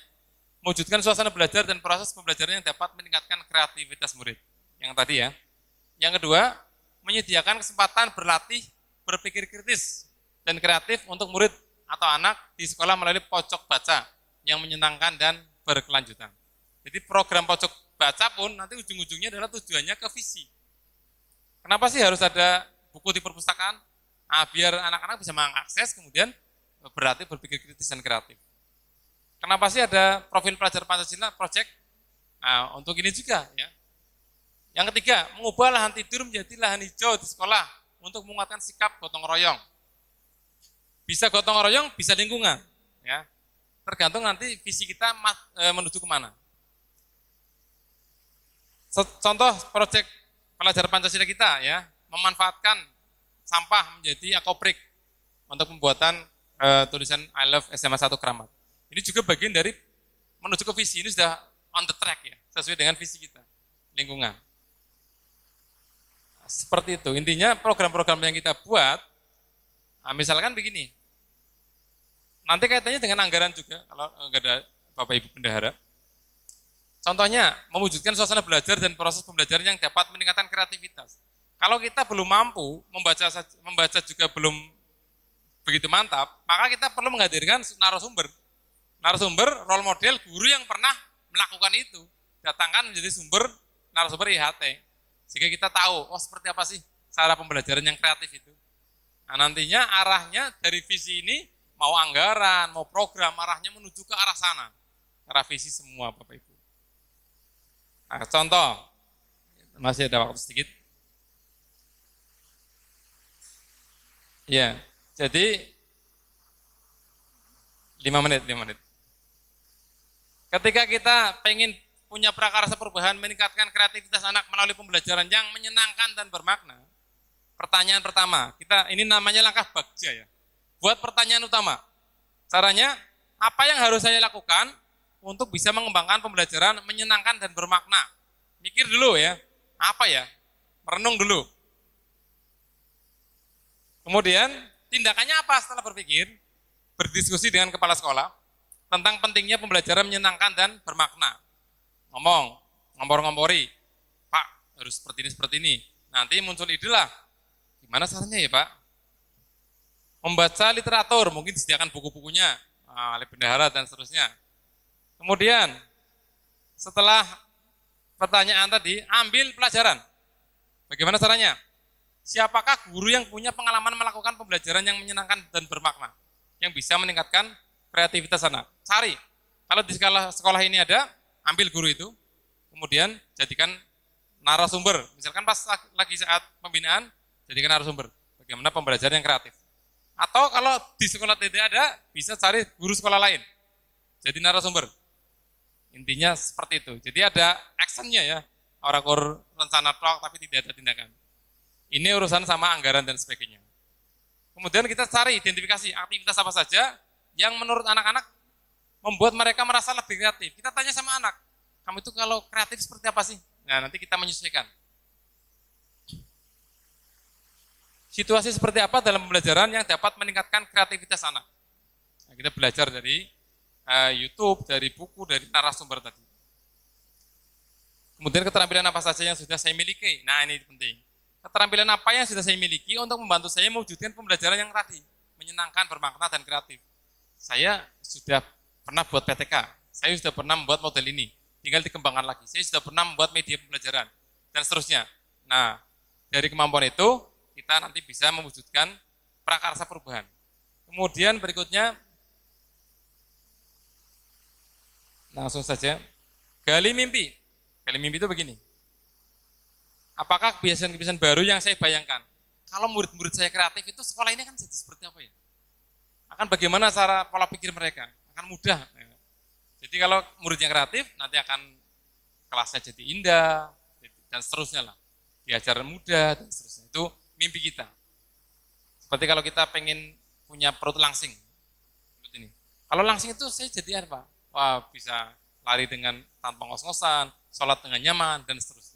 mewujudkan suasana belajar dan proses pembelajaran yang dapat meningkatkan kreativitas murid. Yang tadi ya. Yang kedua, menyediakan kesempatan berlatih, berpikir kritis, dan kreatif untuk murid atau anak di sekolah melalui pojok baca yang menyenangkan dan berkelanjutan. Jadi program pojok baca pun nanti ujung-ujungnya adalah tujuannya ke visi. Kenapa sih harus ada buku di perpustakaan? Nah, biar anak-anak bisa mengakses, kemudian berlatih berpikir kritis dan kreatif. Kenapa sih ada profil pelajar Pancasila project? Nah, untuk ini juga ya. Yang ketiga, mengubah lahan tidur menjadi lahan hijau di sekolah untuk menguatkan sikap gotong royong. Bisa gotong royong, bisa lingkungan, ya. Tergantung nanti visi kita menuju kemana. Contoh proyek pelajar Pancasila kita, ya, memanfaatkan sampah menjadi akoprik untuk pembuatan tulisan I Love SMA 1 Keramat. Ini juga bagian dari menuju ke visi, ini sudah on the track ya, sesuai dengan visi kita, lingkungan. Seperti itu, intinya program-program yang kita buat, nah misalkan begini, nanti kaitannya dengan anggaran juga, kalau nggak ada Bapak Ibu Bendahara. Contohnya, mewujudkan suasana belajar dan proses pembelajaran yang dapat meningkatkan kreativitas. Kalau kita belum mampu, membaca juga belum begitu mantap, maka kita perlu menghadirkan narasumber. Narasumber, role model, guru yang pernah melakukan itu. Datangkan menjadi narasumber IHT. Sehingga kita tahu, oh seperti apa sih cara pembelajaran yang kreatif itu. Nah nantinya arahnya dari visi ini, mau anggaran, mau program, arahnya menuju ke arah sana. Arah visi semua Bapak Ibu. Nah, contoh, Masih ada waktu sedikit. Ya, jadi 5 menit. Ketika kita pengen punya prakarsa perubahan, meningkatkan kreativitas anak melalui pembelajaran yang menyenangkan dan bermakna. Pertanyaan pertama, ini namanya langkah bagja ya. Buat pertanyaan utama. Caranya, apa yang harus saya lakukan untuk bisa mengembangkan pembelajaran menyenangkan dan bermakna? Mikir dulu ya, apa ya? Merenung dulu. Kemudian, tindakannya apa setelah berpikir? Berdiskusi dengan kepala sekolah tentang pentingnya pembelajaran menyenangkan dan bermakna. Ngompor-ngompori, Pak, harus seperti ini. Nanti muncul ide lah, gimana caranya ya Pak? Membaca literatur, mungkin disediakan buku-bukunya, oleh bendahara dan seterusnya. Kemudian, setelah pertanyaan tadi, ambil pelajaran. Bagaimana caranya? Siapakah guru yang punya pengalaman melakukan pembelajaran yang menyenangkan dan bermakna? Yang bisa meningkatkan kreativitas anak. Cari. Kalau di sekolah ini ada, ambil guru itu, kemudian jadikan narasumber. Misalkan pas lagi saat pembinaan, jadikan narasumber. Bagaimana pembelajaran yang kreatif. Atau kalau di sekolah tidak ada, bisa cari guru sekolah lain. Jadi narasumber. Intinya seperti itu. Jadi ada actionnya ya. Orang rencana talk tapi tidak ada tindakan. Ini urusan sama anggaran dan sebagainya. Kemudian kita cari identifikasi aktivitas apa saja yang menurut anak-anak membuat mereka merasa lebih kreatif. Kita tanya sama anak, kamu itu kalau kreatif seperti apa sih? Nah, nanti kita menyesuaikan. Situasi seperti apa dalam pembelajaran yang dapat meningkatkan kreativitas anak? Nah, kita belajar dari YouTube, dari buku, dari narasumber tadi. Kemudian keterampilan apa saja yang sudah saya miliki? Nah, ini penting. Keterampilan apa yang sudah saya miliki untuk membantu saya mewujudkan pembelajaran yang tadi, menyenangkan, bermakna, dan kreatif. Saya sudah pernah buat PTK, saya sudah pernah membuat model ini, tinggal dikembangkan lagi. Saya sudah pernah membuat media pembelajaran, dan seterusnya. Nah, dari kemampuan itu, kita nanti bisa mewujudkan prakarsa perubahan. Kemudian berikutnya, langsung saja, gali mimpi. Gali mimpi itu begini. Apakah kebiasaan-kebiasaan baru yang saya bayangkan? Kalau murid-murid saya kreatif itu sekolah ini kan jadi seperti apa ya? Akan bagaimana cara pola pikir mereka? Akan mudah. Jadi kalau muridnya kreatif, nanti akan kelasnya jadi indah, dan seterusnya lah. Diajar mudah, dan seterusnya. Itu mimpi kita. Seperti kalau kita pengen punya perut langsing. Ini. Kalau langsing itu saya jadi apa? Wah, bisa lari dengan tanpa ngos-ngosan, sholat dengan nyaman, dan seterusnya.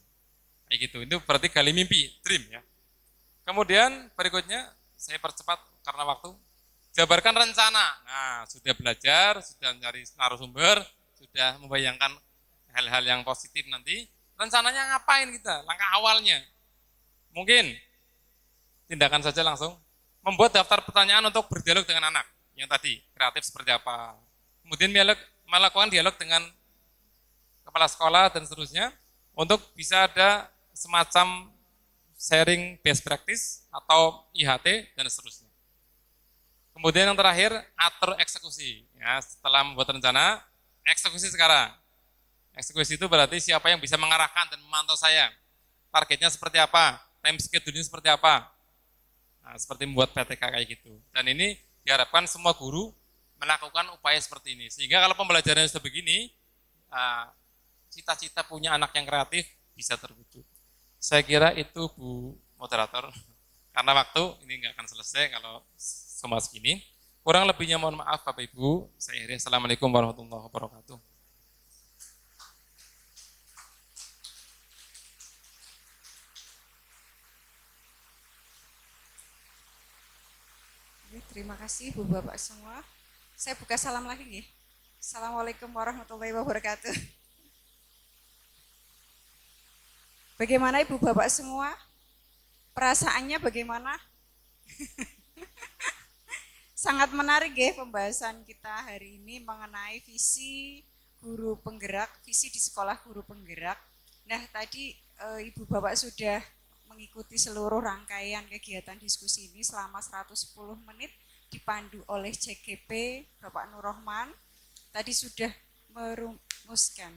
Kayak gitu, itu berarti gali mimpi, dream ya. Kemudian berikutnya, saya percepat karena waktu, jabarkan rencana. Nah, sudah belajar, sudah mencari narasumber, sudah membayangkan hal-hal yang positif nanti, rencananya ngapain kita, langkah awalnya. Mungkin, tindakan saja langsung, membuat daftar pertanyaan untuk berdialog dengan anak, yang tadi, kreatif seperti apa. Kemudian melakukan dialog dengan kepala sekolah dan seterusnya, untuk bisa ada semacam sharing best practice atau IHT dan seterusnya. Kemudian yang terakhir, atur eksekusi. Ya, setelah membuat rencana, eksekusi sekarang. Eksekusi itu berarti siapa yang bisa mengarahkan dan memantau saya. Targetnya seperti apa, time schedule-nya seperti apa. Nah, seperti membuat PTK kayak gitu. Dan ini diharapkan semua guru melakukan upaya seperti ini. Sehingga kalau pembelajarannya sudah begini, cita-cita punya anak yang kreatif bisa terwujud. Saya kira itu Bu Moderator. Karena waktu ini nggak akan selesai kalau semua segini. Kurang lebihnya mohon maaf Bapak Ibu. Saya akhiri. Assalamualaikum warahmatullahi wabarakatuh. Terima kasih Bu Bapak semua. Saya buka salam lagi nih. Assalamualaikum warahmatullahi wabarakatuh. Bagaimana Ibu Bapak semua? Perasaannya bagaimana? Sangat menarik ya pembahasan kita hari ini mengenai visi guru penggerak, visi di sekolah guru penggerak. Nah tadi Ibu Bapak sudah mengikuti seluruh rangkaian kegiatan diskusi ini selama 110 menit dipandu oleh CGP Bapak Nur Rahman. Tadi sudah merumuskan,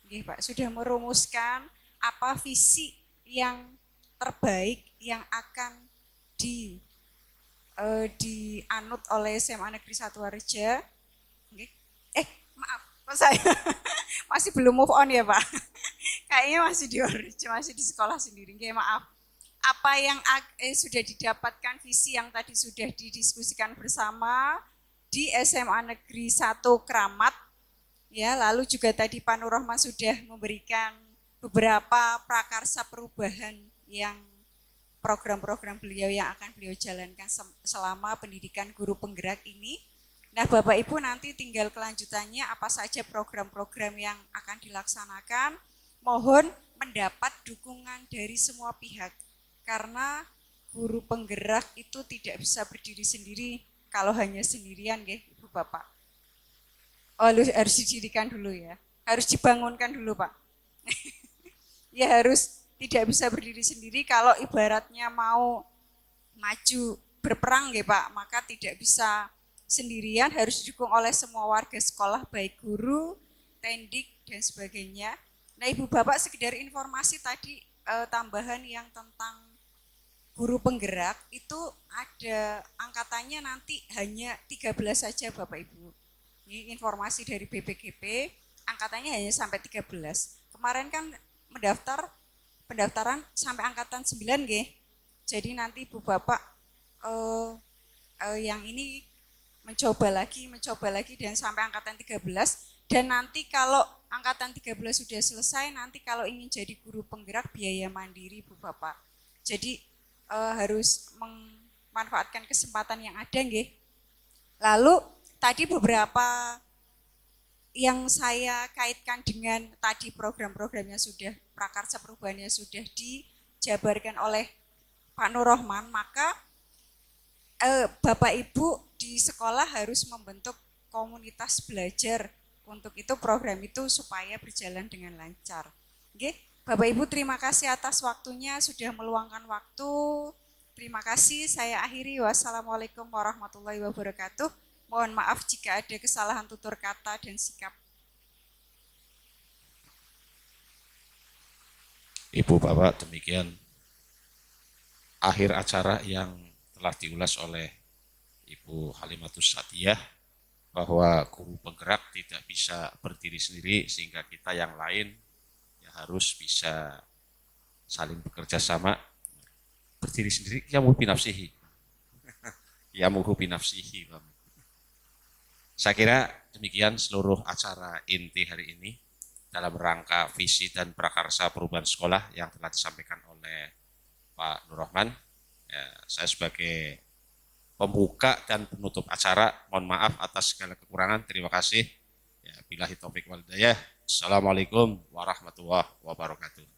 Pak, sudah merumuskan apa visi yang terbaik yang akan dianut oleh SMA Negeri 1 Wareja. Maaf, kok saya masih belum move on ya Pak. Kayaknya masih di Wareja, masih di sekolah sendiri. Maaf. Apa yang sudah didapatkan visi yang tadi sudah didiskusikan bersama di SMA Negeri 1 Kramat, ya, lalu juga tadi Pak Nur Rahman sudah memberikan beberapa prakarsa perubahan yang program-program beliau yang akan beliau jalankan selama pendidikan guru penggerak ini. Nah, Bapak Ibu nanti tinggal kelanjutannya apa saja program-program yang akan dilaksanakan. Mohon mendapat dukungan dari semua pihak. Karena guru penggerak itu tidak bisa berdiri sendiri kalau hanya sendirian ya Ibu Bapak. Oh, harus didirikan dulu ya. Harus dibangunkan dulu Pak. Ya harus tidak bisa berdiri sendiri kalau ibaratnya mau maju berperang ya Pak, maka tidak bisa sendirian, harus didukung oleh semua warga sekolah, baik guru, tendik, dan sebagainya. Nah Ibu Bapak sekedar informasi tadi tambahan yang tentang guru penggerak itu ada angkatannya nanti hanya 13 saja Bapak Ibu. Ini informasi dari BPGP, angkatannya hanya sampai 13. Kemarin kan pendaftaran sampai angkatan 9 nggih. Jadi nanti Ibu Bapak yang ini mencoba lagi dan sampai angkatan 13, dan nanti kalau angkatan 13 sudah selesai, nanti kalau ingin jadi guru penggerak biaya mandiri Ibu Bapak. Jadi harus memanfaatkan kesempatan yang ada nggih. Lalu tadi beberapa yang saya kaitkan dengan tadi program-programnya sudah, prakarsa perubahannya sudah dijabarkan oleh Pak Nur Rahman, maka Bapak Ibu di sekolah harus membentuk komunitas belajar. Untuk itu program itu supaya berjalan dengan lancar. Oke, Bapak Ibu terima kasih atas waktunya, sudah meluangkan waktu. Terima kasih, saya akhiri. Wassalamualaikum warahmatullahi wabarakatuh. Mohon maaf jika ada kesalahan tutur kata dan sikap. Ibu Bapak, demikian akhir acara yang telah diulas oleh Ibu Halimatus Satiyah, bahwa guru penggerak tidak bisa berdiri sendiri, sehingga kita yang lain ya harus bisa saling bekerja sama. Berdiri sendiri yamuhu binafsihi. Yamuhu binafsihi. Saya kira demikian seluruh acara inti hari ini dalam rangka visi dan prakarsa perubahan sekolah yang telah disampaikan oleh Pak Nur Rahman. Ya, saya sebagai pembuka dan penutup acara, mohon maaf atas segala kekurangan. Terima kasih. Ya, billahi taufik wal hidayah. Assalamualaikum warahmatullahi wabarakatuh.